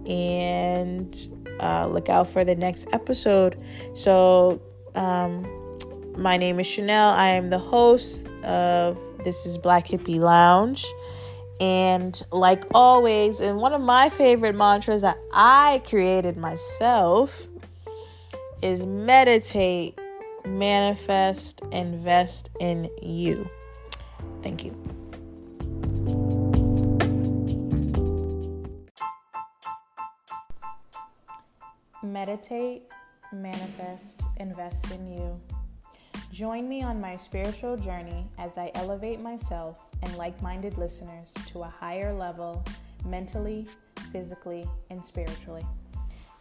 [SPEAKER 1] And look out for the next episode. So my name is Chanel. I am the host of This is Black Hippie Lounge. And like always, and one of my favorite mantras that I created myself is meditate, manifest, invest in you. Thank you. Meditate, manifest, invest in you. Join me on my spiritual journey as I elevate myself and like-minded listeners to a higher level, mentally, physically, and spiritually.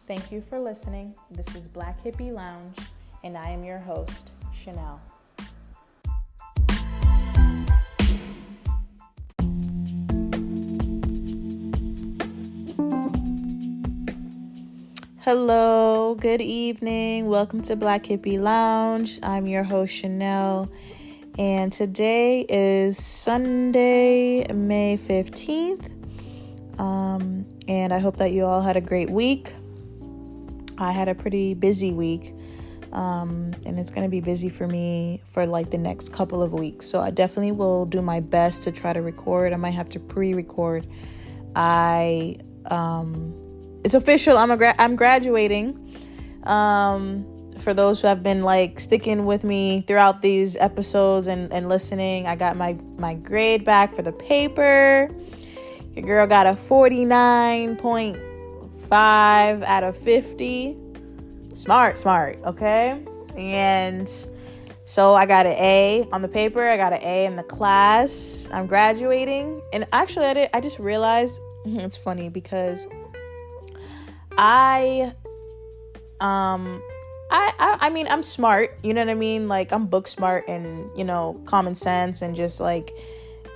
[SPEAKER 1] Thank you for listening. This is Black Hippie Lounge, and I am your host, Chanel. Hello, good evening. Welcome to Black Hippie Lounge. I'm your host, Chanel, and today is Sunday, May 15th. And I hope that you all had a great week. I had a pretty busy week, and it's going to be busy for me for like the next couple of weeks. So I definitely will do my best to try to record. I might have to pre-record. It's official. I'm graduating. For those who have been like sticking with me throughout these episodes and listening, I got my grade back for the paper. Your girl got a 49.5 out of 50. Smart, okay? And so I got an A on the paper. I got an A in the class. I'm graduating. And actually, I just realized, it's funny because I mean, I'm smart, you know what I mean? Like, I'm book smart and, common sense and just like,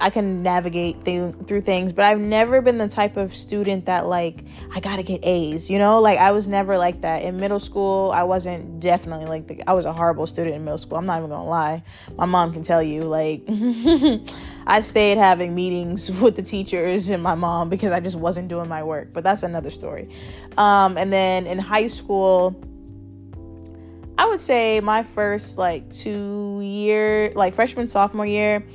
[SPEAKER 1] I can navigate through things, but I've never been the type of student that like, I gotta get A's, like I was never like that. In middle school, I wasn't definitely like I was a horrible student in middle school. I'm not even gonna lie. My mom can tell you, like, I stayed having meetings with the teachers and my mom because I just wasn't doing my work, but that's another story. And then in high school, I would say my first like 2 year, like freshman, sophomore year,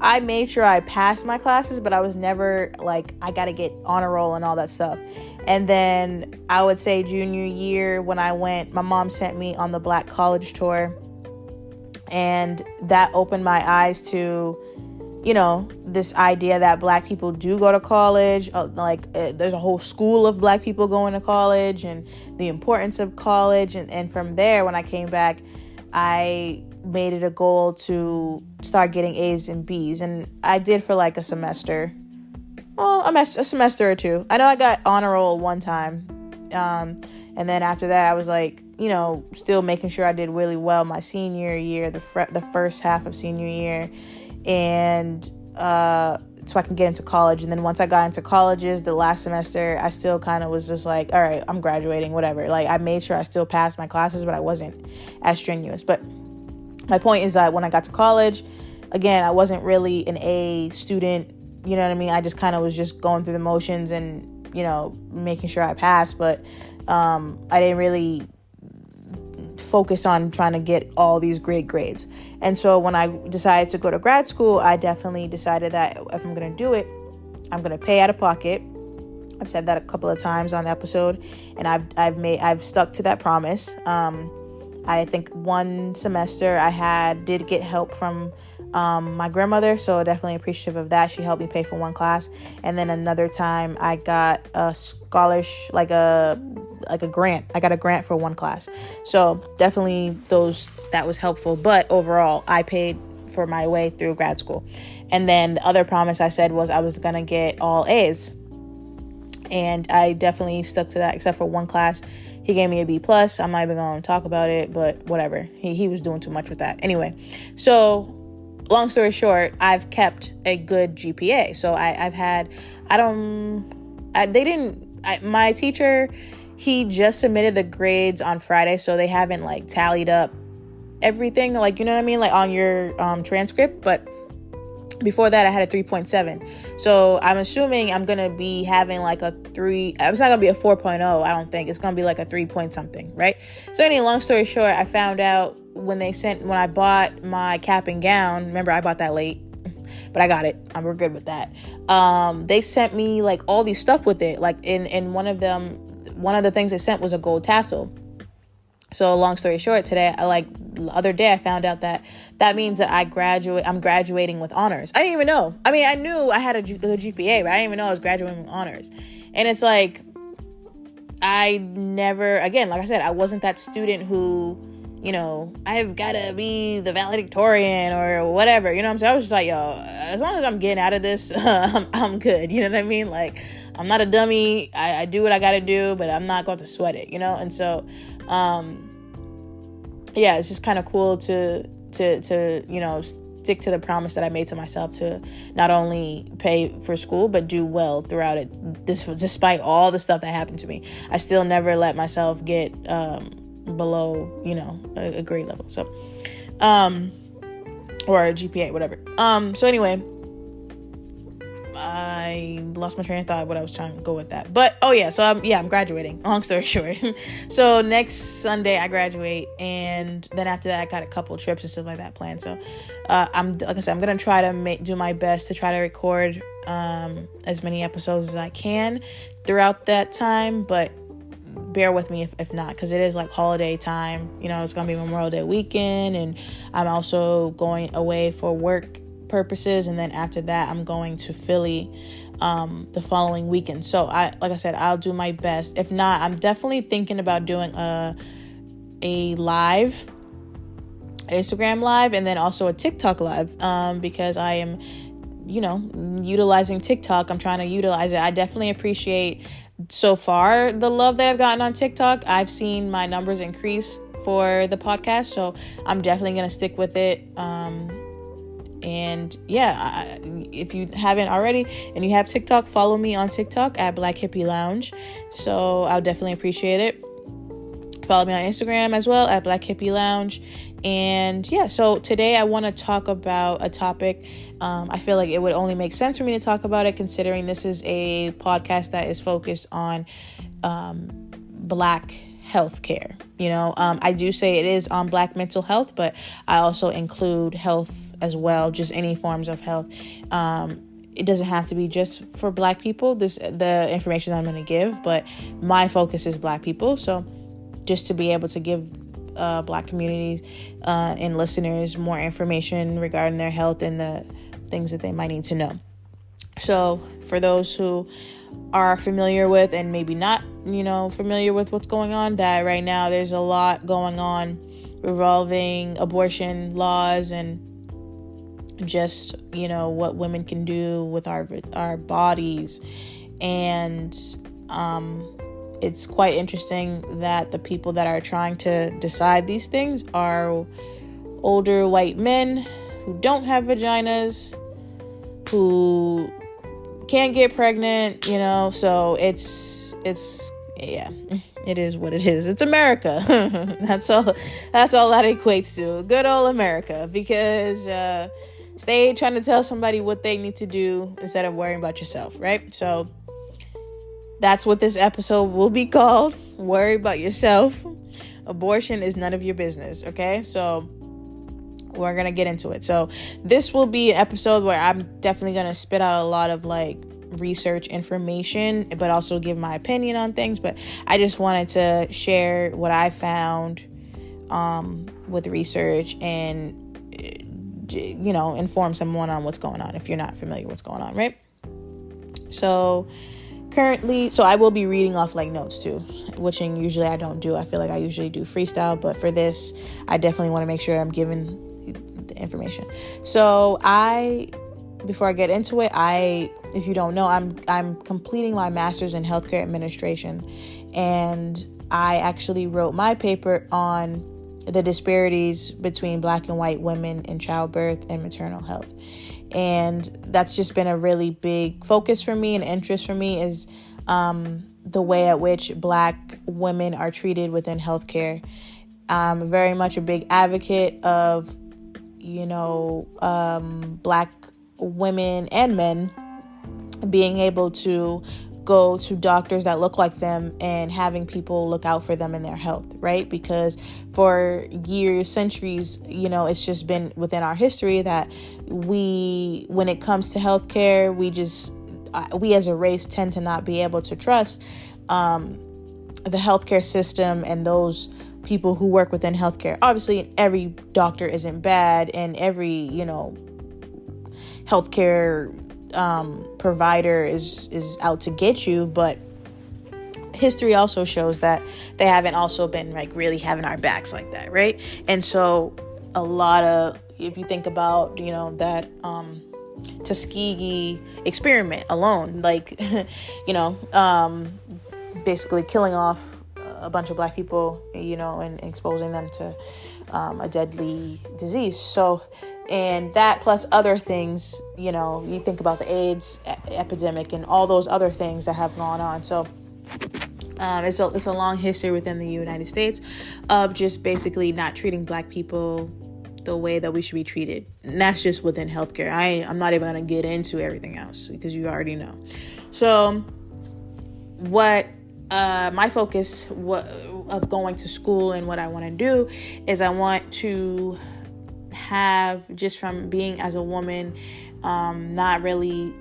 [SPEAKER 1] I made sure I passed my classes, but I was never like, I got to get honor roll and all that stuff. And then I would say junior year when I went, my mom sent me on the Black College tour. And that opened my eyes to this idea that Black people do go to college, there's a whole school of Black people going to college and the importance of college. And from there, when I came back, I made it a goal to start getting A's and B's. And I did for like a semester. Well, a semester or two. I know I got honor roll one time. And then after that, I was like, still making sure I did really well my senior year, the first half of senior year. And so I can get into college. And then once I got into colleges, the last semester, I still kind of was just like, all right, I'm graduating, whatever. Like, I made sure I still passed my classes, but I wasn't as strenuous. But my point is that when I got to college, again, I wasn't really an A student. You know what I mean? I just kind of was just going through the motions and, making sure I passed. But I didn't really focus on trying to get all these great grades. And so when I decided to go to grad school, I definitely decided that if I'm going to do it, I'm going to pay out of pocket. I've said that a couple of times on the episode, and I've stuck to that promise. I think one semester did get help from my grandmother, so definitely appreciative of that. She helped me pay for one class, and then another time I got a scholarship, like a grant. I got a grant for one class, so definitely that was helpful. But overall, I paid for my way through grad school. And then the other promise I said was I was gonna get all A's, and I definitely stuck to that, except for one class. He gave me a B+. I'm not even going to talk about it, but whatever. He was doing too much with that. Anyway, so long story short, I've kept a good GPA. So my teacher, he just submitted the grades on Friday, so they haven't like tallied up everything, like, you know what I mean? Like on your transcript, but before that, I had a 3.7. So I'm assuming I'm going to be having like a 3. It's not going to be a 4.0. I don't think. It's going to be like a 3 point something, right? So anyway, long story short, I found out when I bought my cap and gown. Remember, I bought that late, but I got it. We're good with that. They sent me like all these stuff with it. Like in one of the things they sent was a gold tassel. So long story short, the other day I found out that means that I'm graduating with honors. I didn't even know. I mean, I knew I had a good GPA, but I didn't even know I was graduating with honors. And it's like, I never, again, like I said, I wasn't that student who, I've got to be the valedictorian or whatever, you know what I'm saying? I was just like, yo, as long as I'm getting out of this, I'm good. You know what I mean? Like, I'm not a dummy. I do what I got to do, but I'm not going to sweat it, And so, yeah, it's just kind of cool to stick to the promise that I made to myself to not only pay for school, but do well throughout it. Despite all the stuff that happened to me, I still never let myself get, below, a grade level. So, or a GPA, whatever. So anyway, I lost my train of thought what I was trying to go with that. But so I'm graduating. Long story short. So next Sunday I graduate, and then after that I got a couple trips and stuff like that planned. So I'm gonna try to do my best to try to record as many episodes as I can throughout that time, but bear with me if not, because it is like holiday time. It's gonna be Memorial Day weekend, and I'm also going away for work purposes, and then after that I'm going to Philly the following weekend. So I'll do my best. If not, I'm definitely thinking about doing a live, Instagram live, and then also a TikTok live, because I am utilizing TikTok. I'm trying to utilize it. I definitely appreciate so far the love that I've gotten on TikTok. I've seen my numbers increase for the podcast, so I'm definitely going to stick with it. And yeah, if you haven't already and you have TikTok, follow me on TikTok at Black Hippie Lounge. So I'll definitely appreciate it. Follow me on Instagram as well at Black Hippie Lounge. And yeah, so today I want to talk about a topic. I feel like it would only make sense for me to talk about it, considering this is a podcast that is focused on Black healthcare. I do say it is on Black mental health, but I also include health as well, just any forms of health. It doesn't have to be just for Black people, the information that I'm going to give, but my focus is Black people. So just to be able to give Black communities and listeners more information regarding their health and the things that they might need to know. So for those who are familiar with and maybe not, familiar with what's going on, that right now there's a lot going on revolving abortion laws and just, what women can do with our bodies. And it's quite interesting that the people that are trying to decide these things are older white men who don't have vaginas, who can't get pregnant, so it's yeah, it is what it is. It's America. That's all that equates to. Good old America, because stay trying to tell somebody what they need to do instead of worrying about yourself, right? So that's what this episode will be called. Worry about yourself. Abortion is none of your business, okay? So we're going to get into it. So this will be an episode where I'm definitely going to spit out a lot of research information, but also give my opinion on things. But I just wanted to share what I found with research and, inform someone on what's going on if you're not familiar with what's going on, right? So currently, I will be reading off notes too, which usually I don't do. I feel like I usually do freestyle, but for this, I definitely want to make sure I'm giving the information. So before I get into it, if you don't know, I'm completing my master's in healthcare administration, and I actually wrote my paper on the disparities between Black and white women in childbirth and maternal health. And that's just been a really big focus for me and interest for me, is the way at which Black women are treated within healthcare. I'm very much a big advocate of, Black women and men being able to go to doctors that look like them and having people look out for them in their health, right? Because for years, centuries, it's just been within our history that when it comes to healthcare, we as a race tend to not be able to trust the healthcare system and those people who work within healthcare. Obviously, every doctor isn't bad, and every, healthcare provider is out to get you, but history also shows that they haven't also been really having our backs like that, right? And so a lot of, if you think about that Tuskegee experiment alone, basically killing off a bunch of Black people, and exposing them to a deadly disease. So, and that plus other things, you think about the AIDS epidemic and all those other things that have gone on. So it's a long history within the United States of just basically not treating Black people the way that we should be treated. And that's just within healthcare. I'm not even going to get into everything else because you already know. So what my focus of going to school and what I want to do is I want to have, just from being as a woman, not really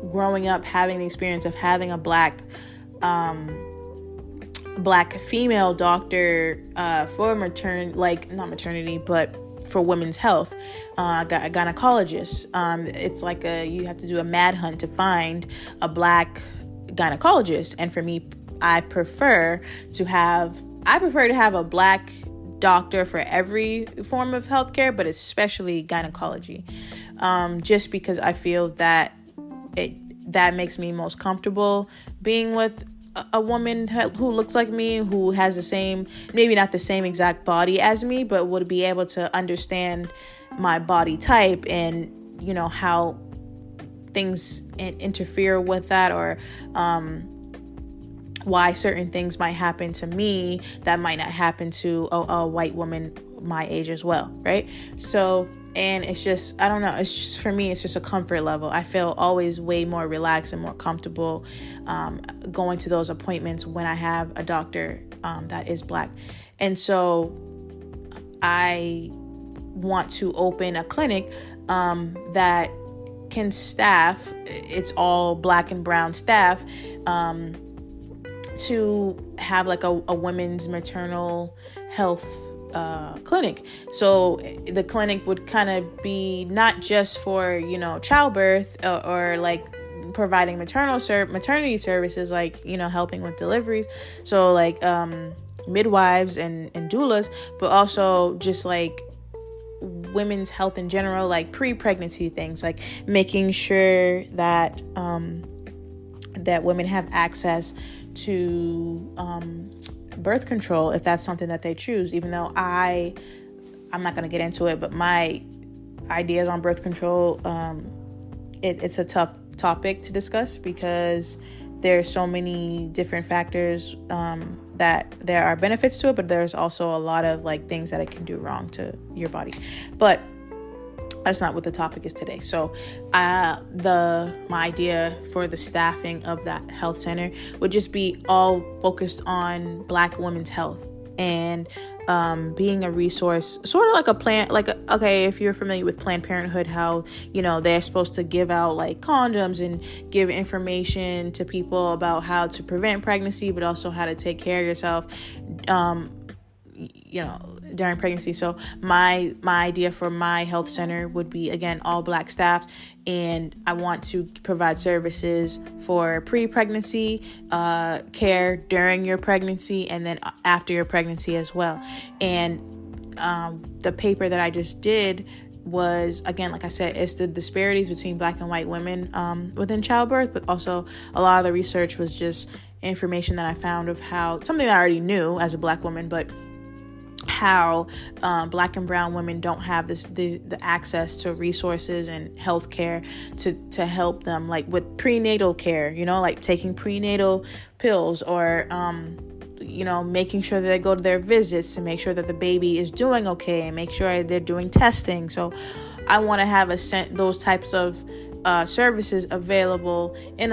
[SPEAKER 1] growing up having the experience of having a black female doctor for not maternity, but for women's health, a gynecologist. It's you have to do a mad hunt to find a Black gynecologist, and for me, I prefer to have a Black doctor for every form of healthcare, but especially gynecology, just because I feel that that makes me most comfortable being with a woman who looks like me, who has the same, maybe not the same exact body as me, but would be able to understand my body type and how things interfere with that, or why certain things might happen to me that might not happen to a white woman my age as well, right? So, and it's just, I don't know, it's just, for me, it's just a comfort level. I feel always way more relaxed and more comfortable going to those appointments when I have a doctor that is Black. And so I want to open a clinic that can staff, it's all Black and brown staff, to have a women's maternal health clinic. So the clinic would kind of be not just for, childbirth or like providing maternity services, like, helping with deliveries. So like midwives and doulas, but also just like women's health in general, like pre-pregnancy things, like making sure that that women have access to birth control if that's something that they choose. Even though I'm not going to get into it, but my ideas on birth control, it's a tough topic to discuss because there's so many different factors that there are benefits to it, but there's also a lot of like things that it can do wrong to your body. But that's not what the topic is today. So my idea for the staffing of that health center would just be all focused on Black women's health and being a resource, sort of like a plan, okay, if you're familiar with Planned Parenthood, how, they're supposed to give out like condoms and give information to people about how to prevent pregnancy, but also how to take care of yourself, during pregnancy. So my idea for my health center would be, again, all Black staff, and I want to provide services for pre-pregnancy care, during your pregnancy, and then after your pregnancy as well. And the paper that I just did was, again, like I said, it's the disparities between Black and white women within childbirth, but also a lot of the research was just information that I found of how, something I already knew as a Black woman, but how Black and brown women don't have the access to resources and health care to help them, like with prenatal care, like taking prenatal pills, or making sure that they go to their visits to make sure that the baby is doing okay and make sure they're doing testing. So I want to have those types of services available in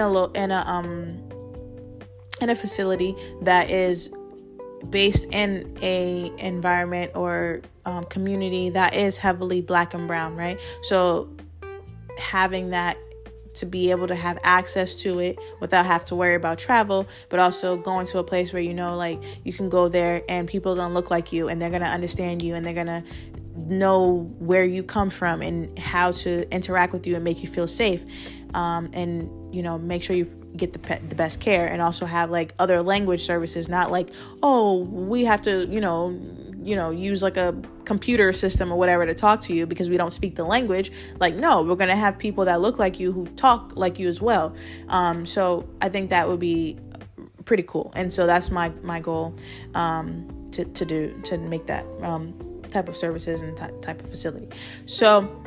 [SPEAKER 1] a facility that is based in a environment or community that is heavily Black and brown, right? So having that, to be able to have access to it without have to worry about travel, but also going to a place where like you can go there and people are gonna look like you and they're gonna understand you and they're gonna know where you come from and how to interact with you and make you feel safe, and make sure you get the best care, and also have like other language services, not like, oh, we have to use like a computer system or whatever to talk to you because we don't speak the language. Like, no, we're gonna have people that look like you who talk like you as well. So I think that would be pretty cool, and so that's my goal to make that type of services and type of facility. So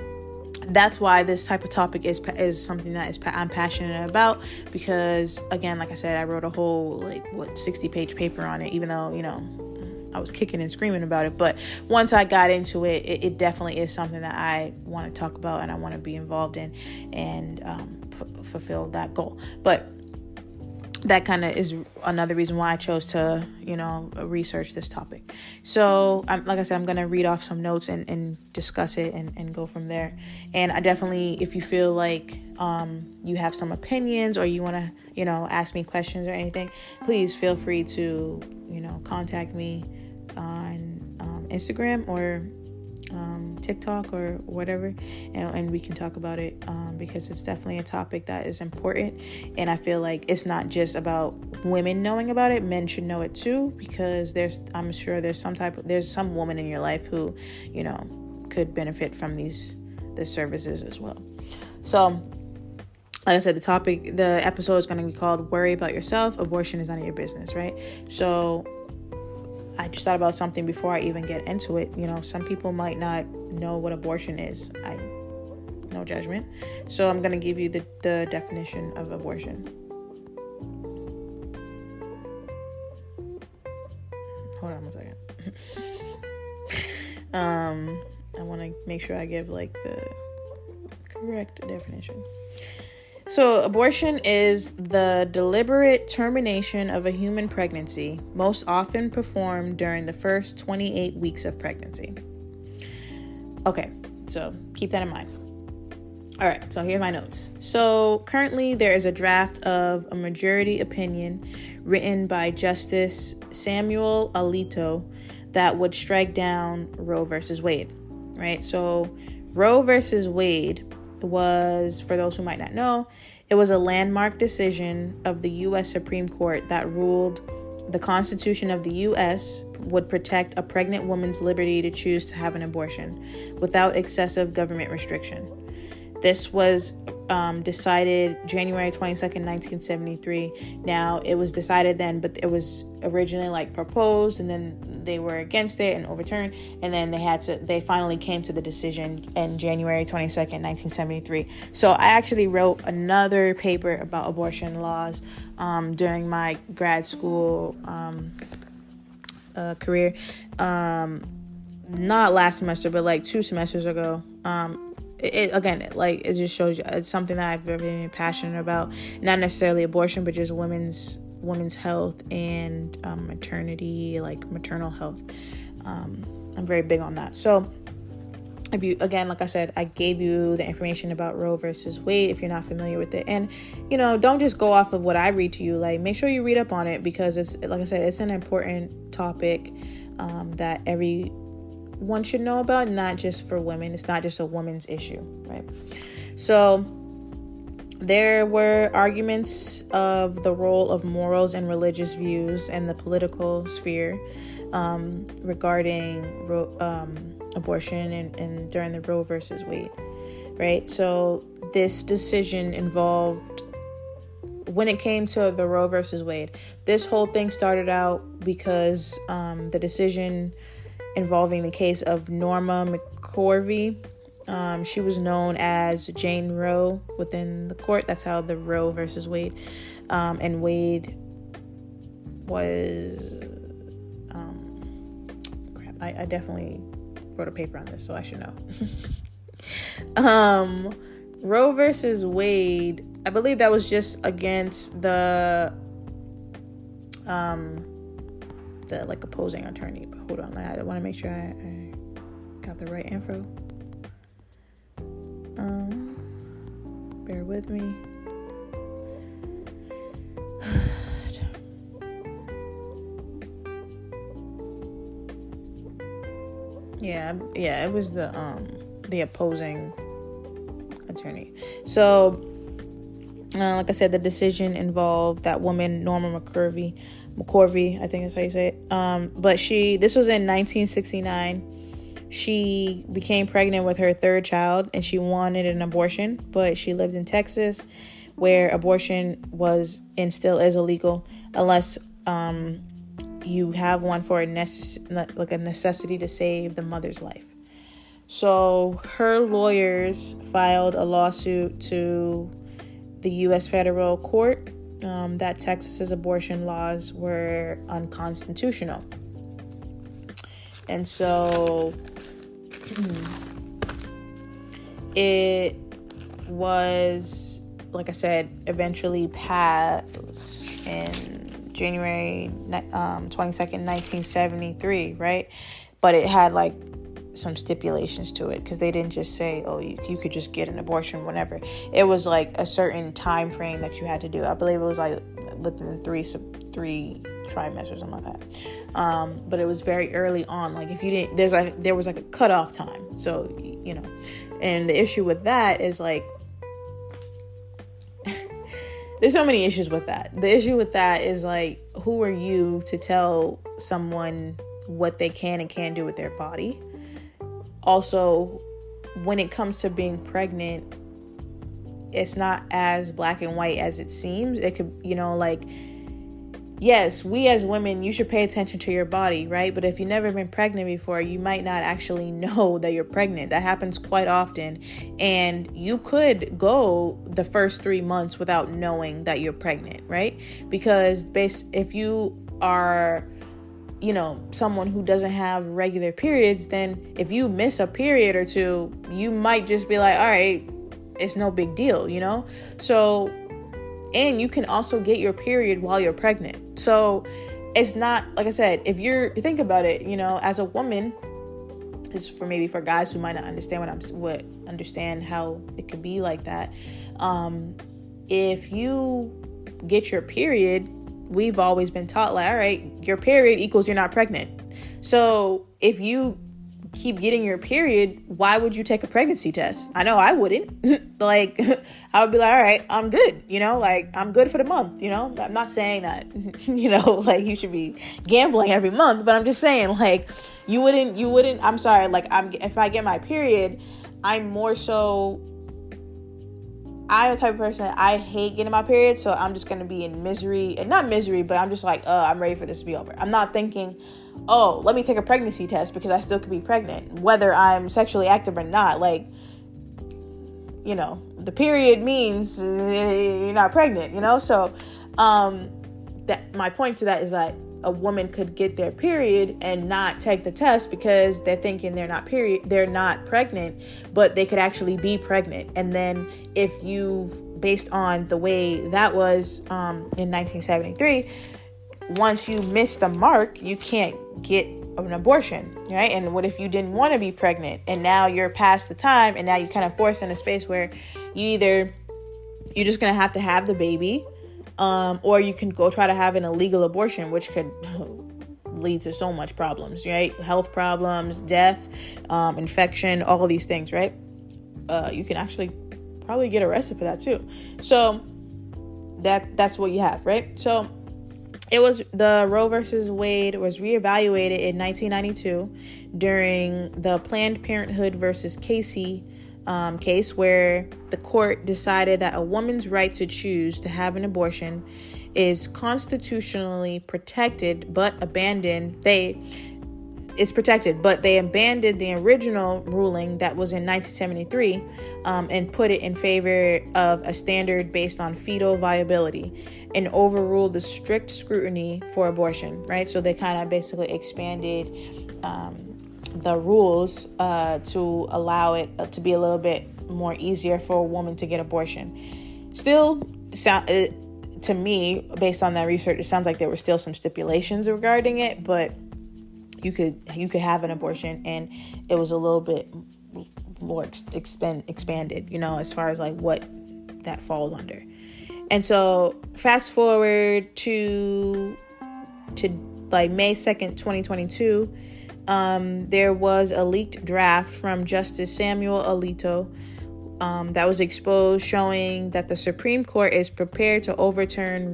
[SPEAKER 1] that's why this type of topic is something that I'm passionate about, because, again, like I said, I wrote a whole 60-page paper on it, even though I was kicking and screaming about it. But once I got into it, it definitely is something that I want to talk about and I want to be involved in and fulfill that goal. But that kind of is another reason why I chose to, research this topic. So, like I said, I'm going to read off some notes and discuss it and go from there. And I definitely, if you feel like you have some opinions or you want to, ask me questions or anything, please feel free to, contact me on Instagram or TikTok or whatever, and we can talk about it, because it's definitely a topic that is important, and I feel like it's not just about women knowing about it. Men should know it too, because I'm sure there's some woman in your life who could benefit from the services as well. So like I said, the episode is going to be called Worry About Yourself, Abortion is None of Your Business, right? So I just thought about something before I even get into it. Some people might not know what abortion is. No judgment. So I'm going to give you the definition of abortion. Hold on one second. I want to make sure I give the correct definition. So abortion is the deliberate termination of a human pregnancy, most often performed during the first 28 weeks of pregnancy. Okay, so keep that in mind. All right, so here are my notes. So currently there is a draft of a majority opinion written by Justice Samuel Alito that would strike down Roe versus Wade, right? So Roe versus Wade was, for those who might not know, it was a landmark decision of the U.S. Supreme Court that ruled the Constitution of the U.S. would protect a pregnant woman's liberty to choose to have an abortion without excessive government restriction. This was decided January 22nd, 1973. Now, it was decided then, but it was originally proposed, and then they were against it and overturned, and then they finally came to the decision in January 22nd, 1973. So I actually wrote another paper about abortion laws during my grad school career. Not last semester, but 2 semesters ago. It just shows you it's something that I've been passionate about. Not necessarily abortion, but just women's health and maternity, maternal health. I'm very big on that. So if you, again, like I said, I gave you the information about Roe versus Wade if you're not familiar with it. And, don't just go off of what I read to you. Make sure you read up on it, because it's, like I said, it's an important topic that everyone should know about, not just for women. It's not just a woman's issue, right? So there were arguments of the role of morals and religious views in the political sphere regarding abortion and during the Roe versus Wade, right? So this decision involved, when it came to the Roe versus Wade, this whole thing started out because the decision involving the case of Norma McCorvey. She was known as Jane Roe within the court. That's how the Roe versus Wade. And Wade was... I definitely wrote a paper on this, so I should know. Roe versus Wade, I believe that was just against the opposing attorney. But hold on, I want to make sure I got the right info. Bear with me. Yeah, it was the opposing attorney. So, like I said, the decision involved that woman, Norma McCorvey, I think that's how you say it. But this was in 1969. She became pregnant with her third child, and she wanted an abortion, but she lived in Texas, where abortion was and still is illegal unless you have one for a necessity to save the mother's life. So her lawyers filed a lawsuit to the U.S. federal court that Texas's abortion laws were unconstitutional. And so it was, like I said, eventually passed in January 22nd, 1973, right? But it had some stipulations to it, because they didn't just say, oh, you could just get an abortion whenever. It was a certain time frame that you had to do. I believe it was within three trimesters, something like that. But it was very early on. If you didn't, there was a cutoff time. So, and the issue with that is there's so many issues with that. The issue with that is who are you to tell someone what they can and can't do with their body? Also, when it comes to being pregnant, it's not as black and white as it seems. It could, yes, we as women, you should pay attention to your body, right? But if you've never been pregnant before, you might not actually know that you're pregnant. That happens quite often. And you could go the first 3 months without knowing that you're pregnant, right? Because if you are, someone who doesn't have regular periods, then if you miss a period or two, you might just be like, all right, it's no big deal, So, and you can also get your period while you're pregnant. So it's not, like I said, if you think about it, as a woman, this is for guys who might not understand understand how it could be like that. If you get your period, we've always been taught all right, your period equals you're not pregnant. So if you keep getting your period, why would you take a pregnancy test? I know I wouldn't. Like, I would be like, all right, I'm good. Like, I'm good for the month. I'm not saying that, like you should be gambling every month, but I'm just saying, like, you wouldn't, I'm sorry. Like, if I get my period, I'm the type of person, I hate getting my period. So I'm just going to be in misery, and not misery, but I'm just like, I'm ready for this to be over. I'm not thinking, oh, let me take a pregnancy test because I still could be pregnant, whether I'm sexually active or not. Like, the period means you're not pregnant, So, that my point to that is that a woman could get their period and not take the test because they're thinking they're not pregnant, but they could actually be pregnant. And then if based on the way that was in 1973, once you miss the mark, you can't get an abortion, right? And what if you didn't want to be pregnant and now you're past the time, and now you're kind of forced in a space where you're just going to have the baby, or you can go try to have an illegal abortion, which could lead to so much problems, right? Health problems, death, infection, all of these things, right? You can actually probably get arrested for that too. So that's what you have, right? So it was the Roe versus Wade was reevaluated in 1992 during the Planned Parenthood versus Casey case, where the court decided that a woman's right to choose to have an abortion is constitutionally protected, but they abandoned the original ruling that was in 1973 and put it in favor of a standard based on fetal viability, and overruled the strict scrutiny for abortion, right? So they kind of basically expanded the rules to allow it to be a little bit more easier for a woman to get abortion. Still, to me, based on that research, it sounds like there were still some stipulations regarding it, but you could have an abortion, and it was a little bit more expanded, as far as like what that falls under. And so fast forward to like May 2nd, 2022, there was a leaked draft from Justice Samuel Alito that was exposed, showing that the Supreme Court is prepared to overturn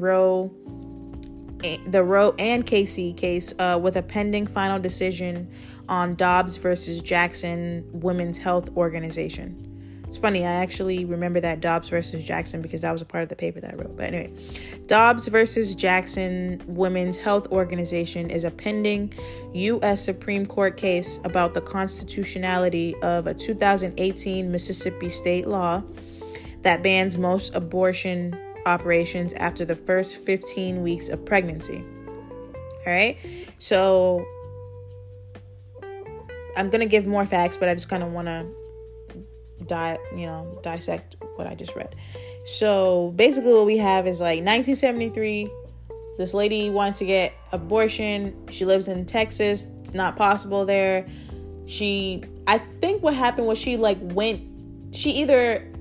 [SPEAKER 1] the Roe and Casey case with a pending final decision on Dobbs versus Jackson Women's Health Organization. It's funny, I actually remember that Dobbs versus Jackson because that was a part of the paper that I wrote. But anyway, Dobbs versus Jackson Women's Health Organization is a pending U.S. Supreme Court case about the constitutionality of a 2018 Mississippi state law that bans most abortion operations after the first 15 weeks of pregnancy. All right. So I'm going to give more facts, but I just kind of want to dissect what I just read. So basically what we have is like 1973, this lady wants to get abortion. She lives in Texas. It's not possible there. I think what happened was she either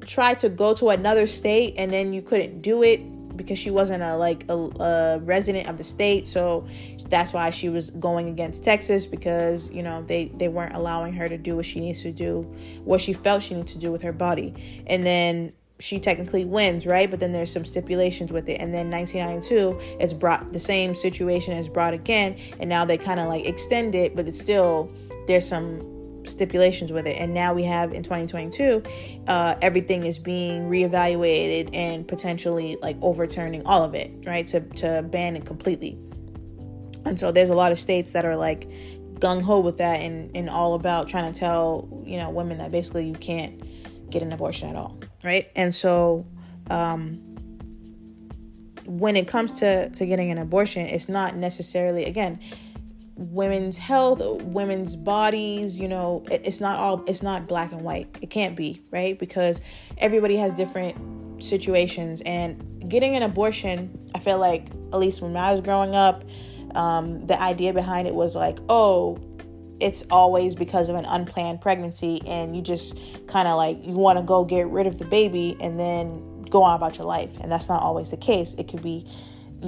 [SPEAKER 1] tried to go to another state and then you couldn't do it because she wasn't a resident of the state. So that's why she was going against Texas, because they weren't allowing her to do what she needs to do, what she felt she needs to do with her body. And then she technically wins, right? But then there's some stipulations with it. And then 1992, the same situation is brought again, and now they kind of like extend it, but it's still, there's some stipulations with it. And now we have in 2022, everything is being reevaluated and potentially like overturning all of it, right? To ban it completely. And so there's a lot of states that are like gung-ho with that and all about trying to tell, women that basically you can't get an abortion at all, right? And so when it comes to getting an abortion, it's not necessarily, again, women's health, women's bodies, it's not black and white. It can't be, right? Because everybody has different situations, and getting an abortion, I feel like, at least when I was growing up, the idea behind it was like, oh, it's always because of an unplanned pregnancy, and you just kind of like, you want to go get rid of the baby and then go on about your life. And that's not always the case. It could be,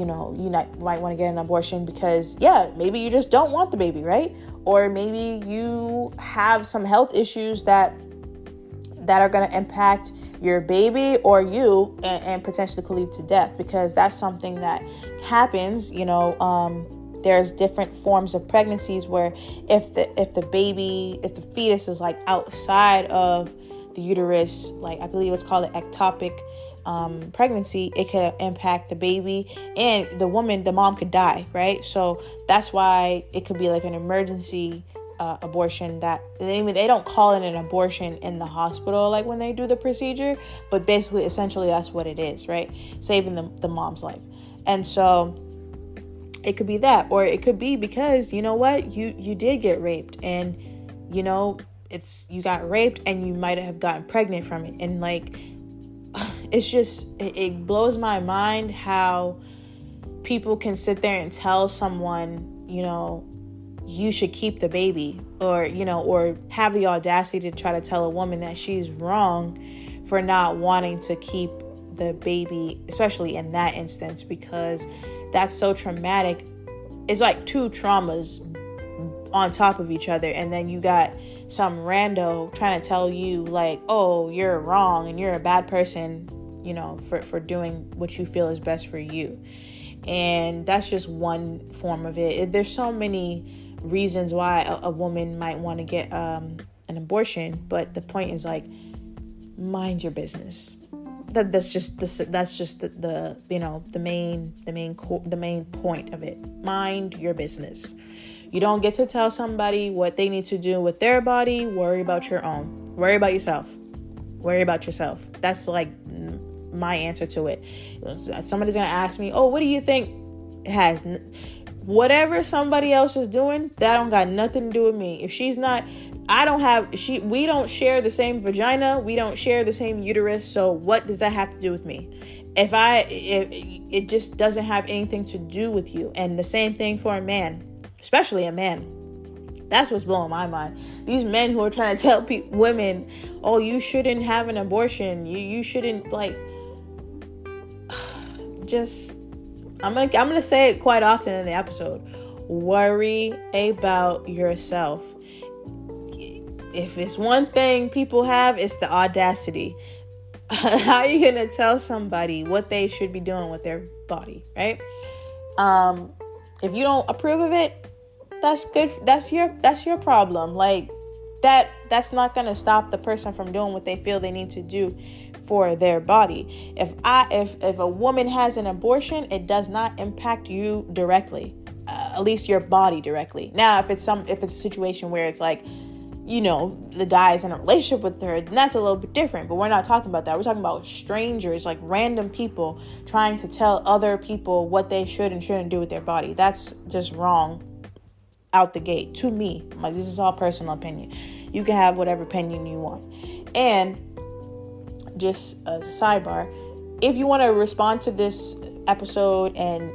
[SPEAKER 1] might want to get an abortion because, maybe you just don't want the baby, right? Or maybe you have some health issues that are going to impact your baby or you and potentially could lead to death, because that's something that happens. There's different forms of pregnancies where if the fetus is like outside of the uterus, like I believe it's called an ectopic pregnancy, it could impact the baby and the mom could die, right? So that's why it could be like an emergency abortion that they don't call it an abortion in the hospital, like when they do the procedure, but basically, essentially that's what it is, right? Saving the mom's life. And so it could be that, or it could be because, you did get raped and, you got raped and you might have gotten pregnant from it. And like, it's just, it blows my mind how people can sit there and tell someone, you should keep the baby, or have the audacity to try to tell a woman that she's wrong for not wanting to keep the baby, especially in that instance, because that's so traumatic. It's like two traumas on top of each other. And then you got some rando trying to tell you like, oh, you're wrong and you're a bad person, for doing what you feel is best for you. And that's just one form of it. There's so many reasons why a woman might want to get an abortion. But the point is like, mind your business. That's just the main point of it. Mind your business. You don't get to tell somebody what they need to do with their body. Worry about your own. Worry about yourself. That's like my answer to it. Somebody's gonna ask me, oh, what do you think has whatever somebody else is doing? That don't got nothing to do with me. If she's not, we don't share the same vagina, we don't share the same uterus, so what does that have to do with me? If it just doesn't have anything to do with you. And the same thing for a man, especially a man. That's what's blowing my mind. These men who are trying to tell women, oh, you shouldn't have an abortion, you shouldn't, like, just, I'm gonna say it quite often in the episode. Worry about yourself. If it's one thing people have, it's the audacity. How are you gonna tell somebody what they should be doing with their body, right? If you don't approve of it, that's good. That's your problem. Like that's not gonna stop the person from doing what they feel they need to do for their body. If a woman has an abortion, it does not impact you directly, at least your body directly. Now, if it's a situation where it's like, the guy's in a relationship with her, then that's a little bit different. But we're not talking about that. We're talking about strangers, like random people trying to tell other people what they should and shouldn't do with their body. That's just wrong out the gate to me. Like, this is all personal opinion. You can have whatever opinion you want. And just a sidebar, if you want to respond to this episode and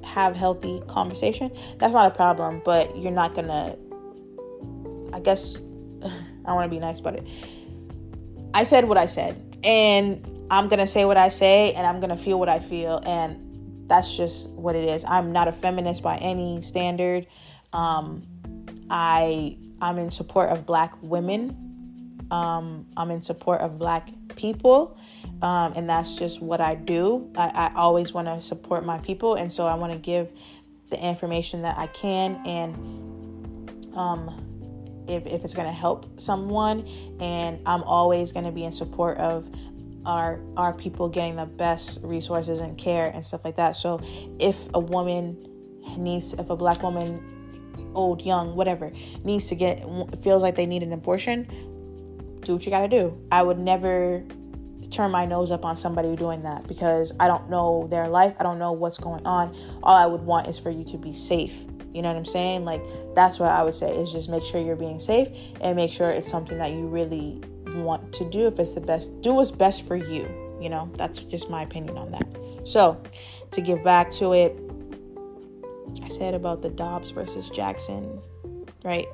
[SPEAKER 1] have healthy conversation, that's not a problem. But you're not gonna, I guess, I want to be nice about it. I said what I said, and I'm gonna say what I say, and I'm gonna feel what I feel, and that's just what it is. I'm not a feminist by any standard. I'm in support of Black women. I'm in support of Black people, and that's just what I do. I always want to support my people, and so I want to give the information that I can, and if it's going to help someone, and I'm always going to be in support of our people getting the best resources and care and stuff like that. So if a Black woman, old, young, whatever, feels like they need an abortion, do what you gotta do. I would never turn my nose up on somebody doing that, because I don't know their life. I don't know what's going on. All I would want is for you to be safe. You know what I'm saying? Like, that's what I would say, is just make sure you're being safe and make sure it's something that you really want to do. If it's the best, do what's best for you. That's just my opinion on that. So to get back to it, I said about the Dobbs versus Jackson right?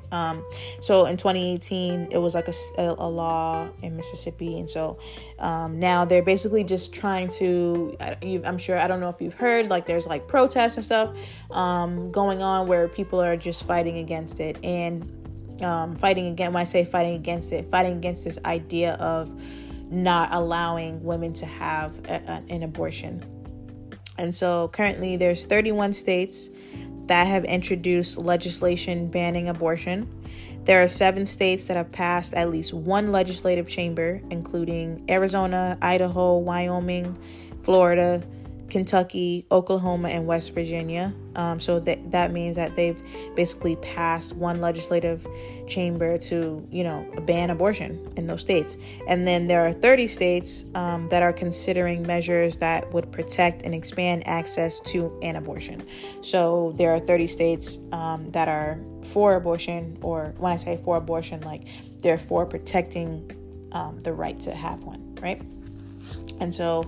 [SPEAKER 1] So in 2018, it was like a law in Mississippi. And so now they're basically just trying to, I'm sure, I don't know if you've heard, like there's like protests and stuff going on where people are just fighting against it. And when I say fighting against this idea of not allowing women to have an abortion. And so currently there's 31 states that have introduced legislation banning abortion. There are 7 states that have passed at least one legislative chamber, including Arizona, Idaho, Wyoming, Florida, Kentucky, Oklahoma, and West Virginia. So that means that they've basically passed one legislative chamber to, ban abortion in those states. And then there are 30 states that are considering measures that would protect and expand access to an abortion. So there are 30 states that are for abortion, or when I say for abortion, like they're for protecting the right to have one, right? And so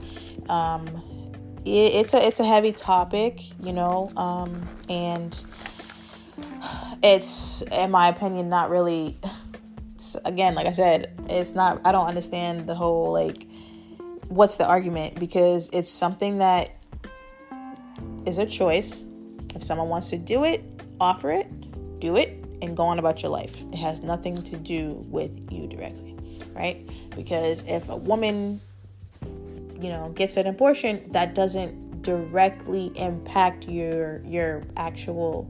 [SPEAKER 1] it's a heavy topic, and it's, in my opinion, not really, again, like I said, it's not, I don't understand the whole, like, what's the argument? Because it's something that is a choice. If someone wants to do it, offer it, do it, and go on about your life. It has nothing to do with you directly, right? Because if a woman gets an abortion, that doesn't directly impact your actual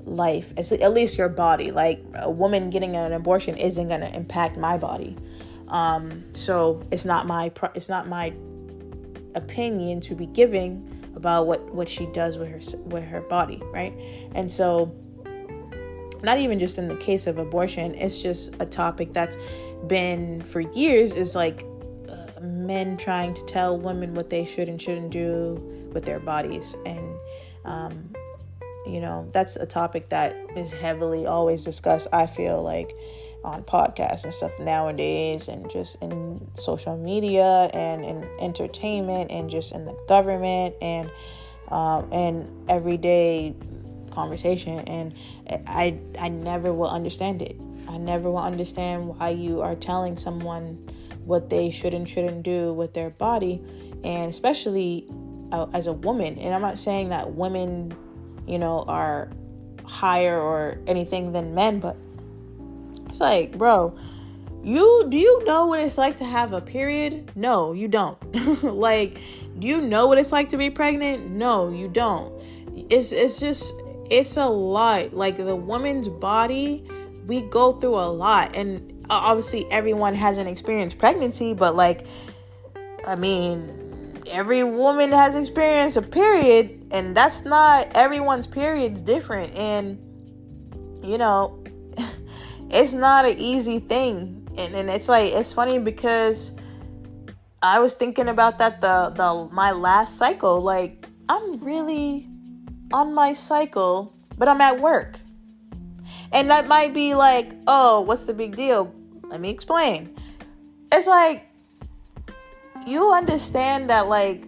[SPEAKER 1] life, at least your body. Like, a woman getting an abortion isn't going to impact my body. So it's not my opinion to be giving about what she does with her body, right? And so, not even just in the case of abortion, it's just a topic that's been for years, is like men trying to tell women what they should and shouldn't do with their bodies. And that's a topic that is heavily always discussed, I feel like, on podcasts and stuff nowadays, and just in social media and in entertainment and just in the government and everyday conversation. And I never will understand it. I never will understand why you are telling someone what they should and shouldn't do with their body, and especially as a woman. And I'm not saying that women, are higher or anything than men, but it's like, bro, do you know what it's like to have a period? No, you don't. Like, do you know what it's like to be pregnant? No, you don't. It's a lot. Like, the woman's body, we go through a lot. And obviously everyone hasn't experienced pregnancy, but like, I mean, every woman has experienced a period, and that's not, everyone's period's different. And it's not an easy thing. And it's like, it's funny because I was thinking about that my last cycle. Like, I'm really on my cycle, but I'm at work. And that might be like, oh, what's the big deal? Let me explain. It's like, you understand that, like,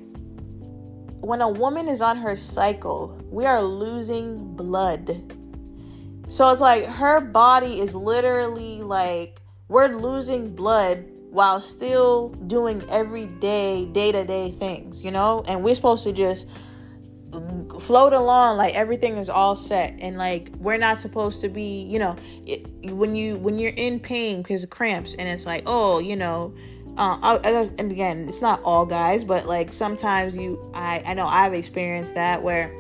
[SPEAKER 1] when a woman is on her cycle, we are losing blood. So it's like, her body is literally like, we're losing blood while still doing everyday, day-to-day things, and we're supposed to just float along like everything is all set. And like, we're not supposed to be, when you're in pain because of cramps, and it's like, oh, and again, it's not all guys, but like sometimes I know I've experienced that, where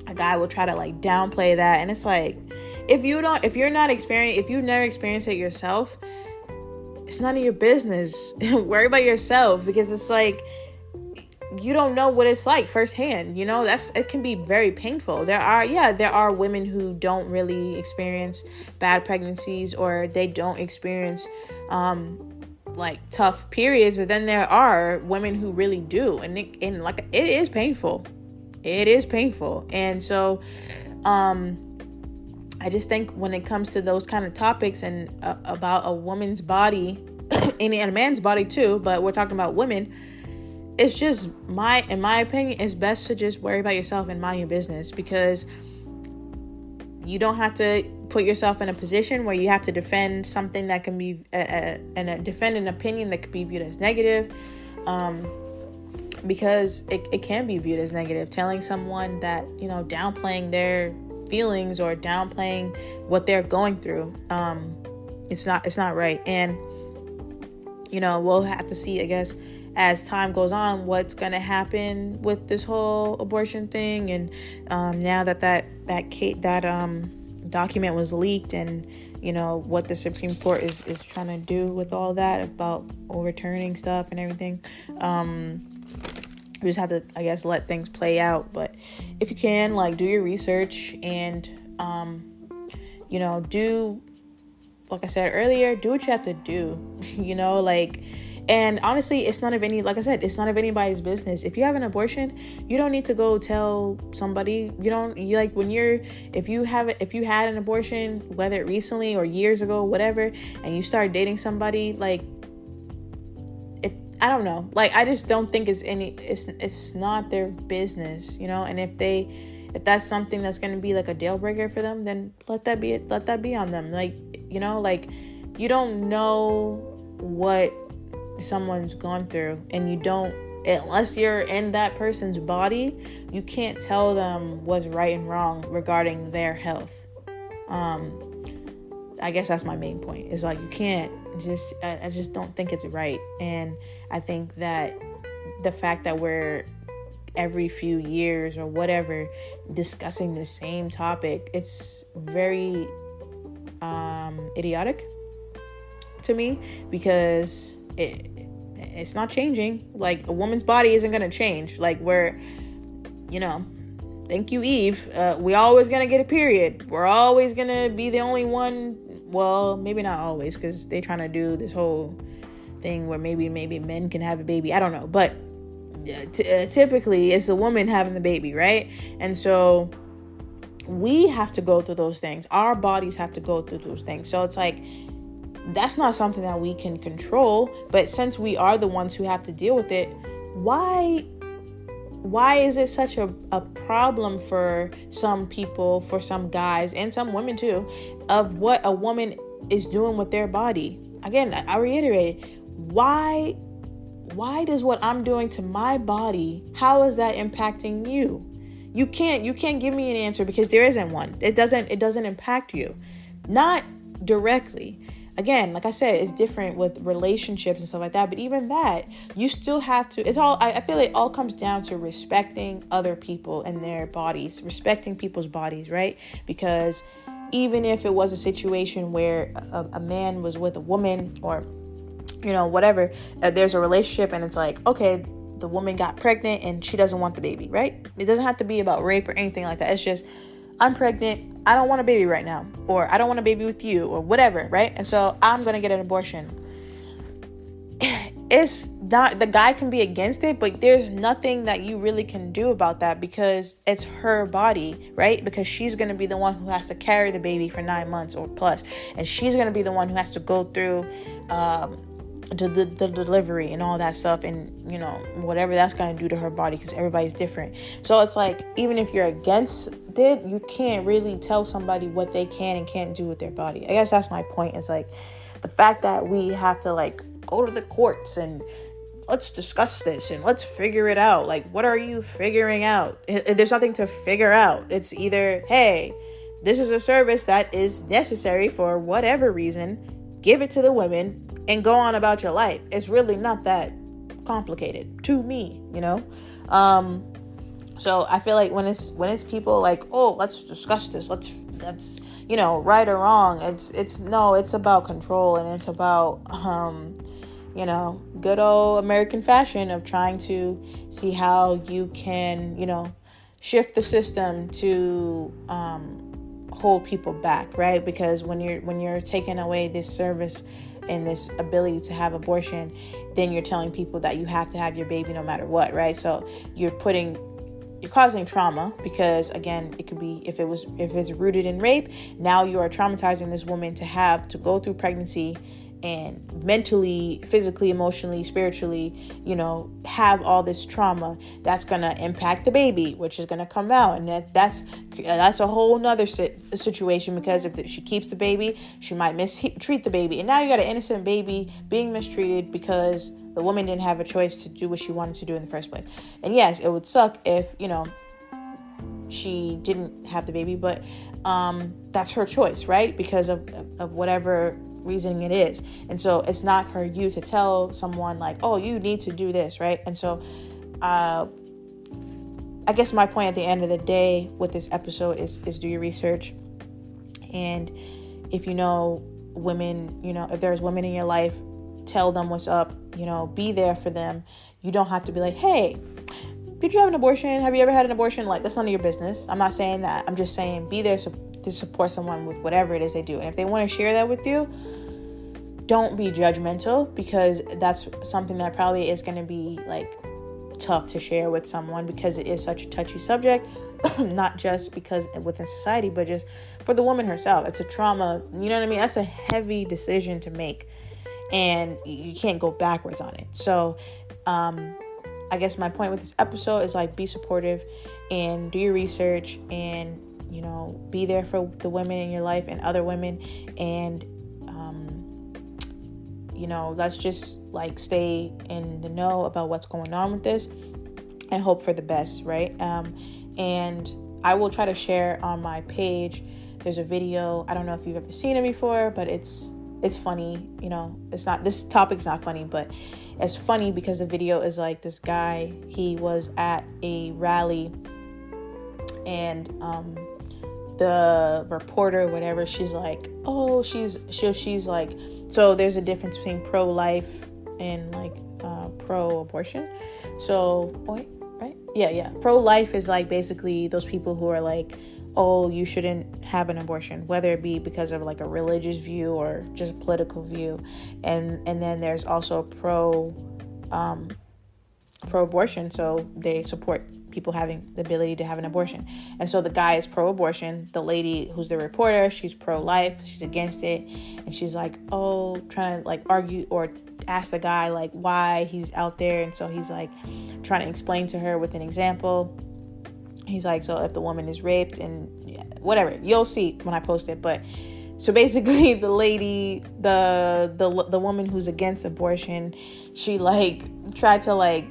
[SPEAKER 1] a guy will try to like downplay that. And it's like, if you've never experienced it yourself, it's none of your business. Worry about yourself, because it's like, you don't know what it's like firsthand. It can be very painful. There are women who don't really experience bad pregnancies, or they don't experience like tough periods, but then there are women who really do, and it is painful. It is painful. And so I just think when it comes to those kind of topics, and about a woman's body and a man's body too, but we're talking about women, it's just in my opinion, it's best to just worry about yourself and mind your business, because you don't have to put yourself in a position where you have to defend something that can be defend an opinion that could be viewed as negative, because it can be viewed as negative. Telling someone that, downplaying their feelings or downplaying what they're going through, it's not right. And we'll have to see, I guess, as time goes on, what's going to happen with this whole abortion thing. And now that document was leaked, and what the Supreme Court is trying to do with all that about overturning stuff and everything, we just have to, I guess, let things play out. But if you can, do your research and do, like I said earlier, do what you have to do. And honestly, it's none of anybody's business. If you have an abortion, you don't need to go tell somebody. If you had an abortion, whether recently or years ago, whatever, and you start dating somebody, I don't know. I just don't think it's not their business, And if that's something that's going to be a deal breaker for them, then let that be on them. You don't know what someone's gone through, and unless you're in that person's body, you can't tell them what's right and wrong regarding their health. I guess that's my main point, is you can't I just don't think it's right. And I think that the fact that we're every few years or whatever discussing the same topic, it's very idiotic to me, because it's not changing. A woman's body isn't going to change. We're, thank you, Eve. We always going to get a period. We're always going to be the only one. Well, maybe not always, because they're trying to do this whole thing where maybe men can have a baby. I don't know. But typically it's the woman having the baby, right? And so we have to go through those things. Our bodies have to go through those things. So it's that's not something that we can control. But since we are the ones who have to deal with it, why is it such a problem for some people, for some guys and some women too, of what a woman is doing with their body? Again, I reiterate, why does what I'm doing to my body, how is that impacting you? You can't give me an answer, because there isn't one. It doesn't impact you. Not directly. Again, like I said, it's different with relationships and stuff like that. But even that, you still have to, I feel it all comes down to respecting other people and their bodies, respecting people's bodies, right? Because even if it was a situation where a man was with a woman, or, whatever, there's a relationship and it's okay, the woman got pregnant and she doesn't want the baby, right? It doesn't have to be about rape or anything like that. It's just, I'm pregnant, I don't want a baby right now, or I don't want a baby with you, or whatever, right? And so I'm going to get an abortion. It's not, the guy can be against it, but there's nothing that you really can do about that, because it's her body, right? Because she's going to be the one who has to carry the baby for 9 months or plus. And she's going to be the one who has to go through the delivery and all that stuff, and whatever that's going to do to her body, because everybody's different. So it's even if you're against it, you can't really tell somebody what they can and can't do with their body. I guess that's my point. Is the fact that we have to go to the courts and let's discuss this and let's figure it out. What are you figuring out? There's nothing to figure out. It's either, hey, this is a service that is necessary for whatever reason, give it to the women and go on about your life. It's really not that complicated to me, So I feel when it's people oh, let's discuss this, that's right or wrong. It's about control, and it's about good old American fashion of trying to see how you can shift the system to hold people back, right? Because when you're taking away this service and this ability to have abortion, then you're telling people that you have to have your baby no matter what, right? So you're causing trauma, because again, it could be, if it's rooted in rape, now you are traumatizing this woman to go through pregnancy and mentally, physically, emotionally, spiritually, have all this trauma, that's going to impact the baby, which is going to come out. And that's a whole nother situation, because if she keeps the baby, she might mistreat the baby. And now you got an innocent baby being mistreated because the woman didn't have a choice to do what she wanted to do in the first place. And yes, it would suck if, she didn't have the baby, but that's her choice, right? Because of whatever reasoning it is. And so it's not for you to tell someone like, oh, you need to do this, right? And so I guess my point at the end of the day with this episode is do your research. And if you know women, if there's women in your life, tell them what's up, be there for them. You don't have to be like, hey, did you have an abortion? Have you ever had an abortion? Like, that's none of your business. I'm not saying that. I'm just saying be there to support someone with whatever it is they do. And if they want to share that with you, don't be judgmental, because that's something that probably is going to be like tough to share with someone, because it is such a touchy subject, not just because within society, but just for the woman herself. It's a trauma. You know what I mean? That's a heavy decision to make, and you can't go backwards on it. So, I guess my point with this episode is like, be supportive and do your research, and, be there for the women in your life and other women. And, let's just like stay in the know about what's going on with this and hope for the best. Right. And I will try to share on my page. There's a video. I don't know if you've ever seen it before, but it's funny. This topic's not funny, but it's funny because the video is like this guy, he was at a rally, and the reporter, whatever, she's like, oh, she's like, so there's a difference between pro-life and like pro-abortion. So, right? Yeah. Pro-life is like basically those people who are like, oh, you shouldn't have an abortion, whether it be because of like a religious view or just a political view. And then there's also pro-abortion. So they support people having the ability to have an abortion. And so the guy is pro-abortion. The lady who's the reporter, she's pro-life. She's against it. And she's like, oh, trying to like argue or ask the guy like why he's out there. And so he's like trying to explain to her with an example. He's like, so if the woman is raped and whatever, you'll see when I post it. But so basically the lady, the woman who's against abortion, she like tried to like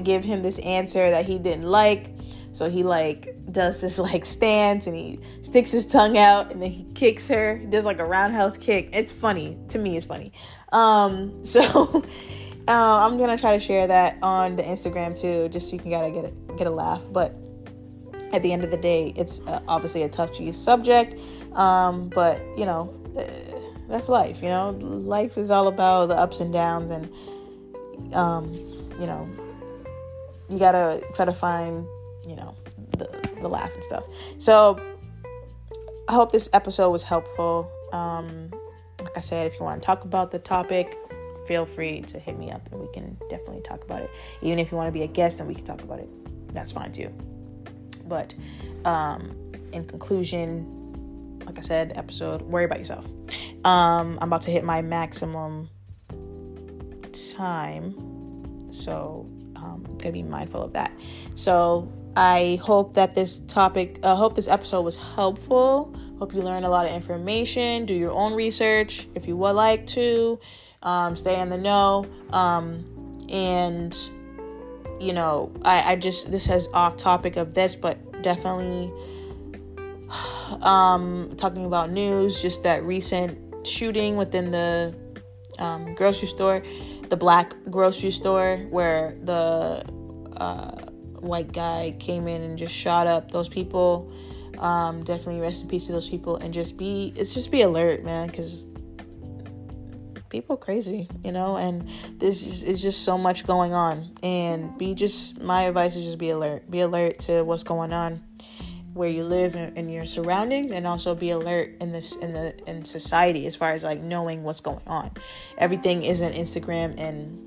[SPEAKER 1] give him this answer that he didn't like. So he like does this like stance and he sticks his tongue out and then he kicks her. He does like a roundhouse kick. It's funny. To me, it's funny. So I'm going to try to share that on the Instagram too, just so you can get a laugh. But at the end of the day, it's obviously a touchy subject. But that's life, life is all about the ups and downs, and, you gotta try to find, the laugh and stuff. So I hope this episode was helpful. Like I said, if you want to talk about the topic, feel free to hit me up and we can definitely talk about it. Even if you want to be a guest and we can talk about it, that's fine too. But in conclusion, like I said, the episode, worry about yourself. I'm about to hit my maximum time, so I'm gonna be mindful of that. So I hope that this episode was helpful. Hope you learned a lot of information. Do your own research if you would like to. Stay in the know. And I just, this is off topic of this, but definitely talking about news, just that recent shooting within the grocery store, the black grocery store, where the white guy came in and just shot up those people. Definitely rest in peace to those people, and just be alert, man, because people crazy, and this is just so much going on. And my advice is just be alert to what's going on where you live and your surroundings, and also be alert in society as far as like knowing what's going on. Everything isn't Instagram and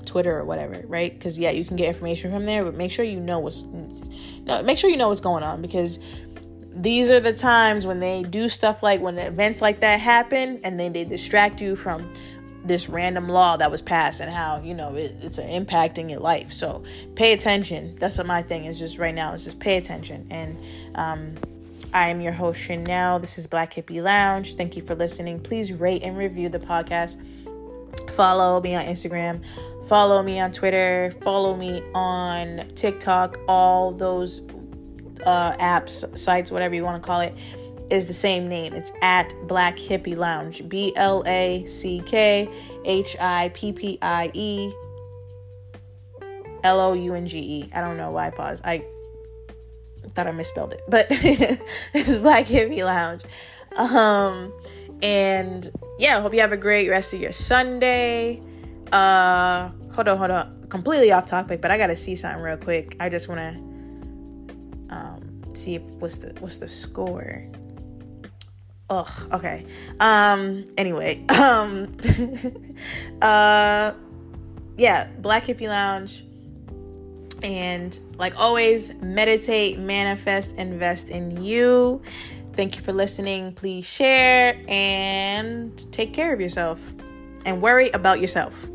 [SPEAKER 1] Twitter or whatever, right? Because you can get information from there, but make sure you know what's going on, because these are the times when they do stuff like when events like that happen, and then they distract you from this random law that was passed and how, it's impacting your life. So pay attention. That's what my thing is just right now, is just pay attention. And I am your host, Chanel. This is Black Hippie Lounge. Thank you for listening. Please rate and review the podcast. Follow me on Instagram. Follow me on Twitter. Follow me on TikTok. All those apps, sites, whatever you want to call it, is the same name. It's at Black Hippie Lounge. BlackHippieLounge. I don't know why I paused. I thought I misspelled it, but it's Black Hippie Lounge. And yeah, I hope you have a great rest of your Sunday. Hold on. Completely off topic, but I gotta see something real quick. I just wanna see what's the score. Ugh, okay. Anyway, yeah, Black Hippie Lounge. And like always, meditate, manifest, invest in you. Thank you for listening. Please share and take care of yourself and worry about yourself.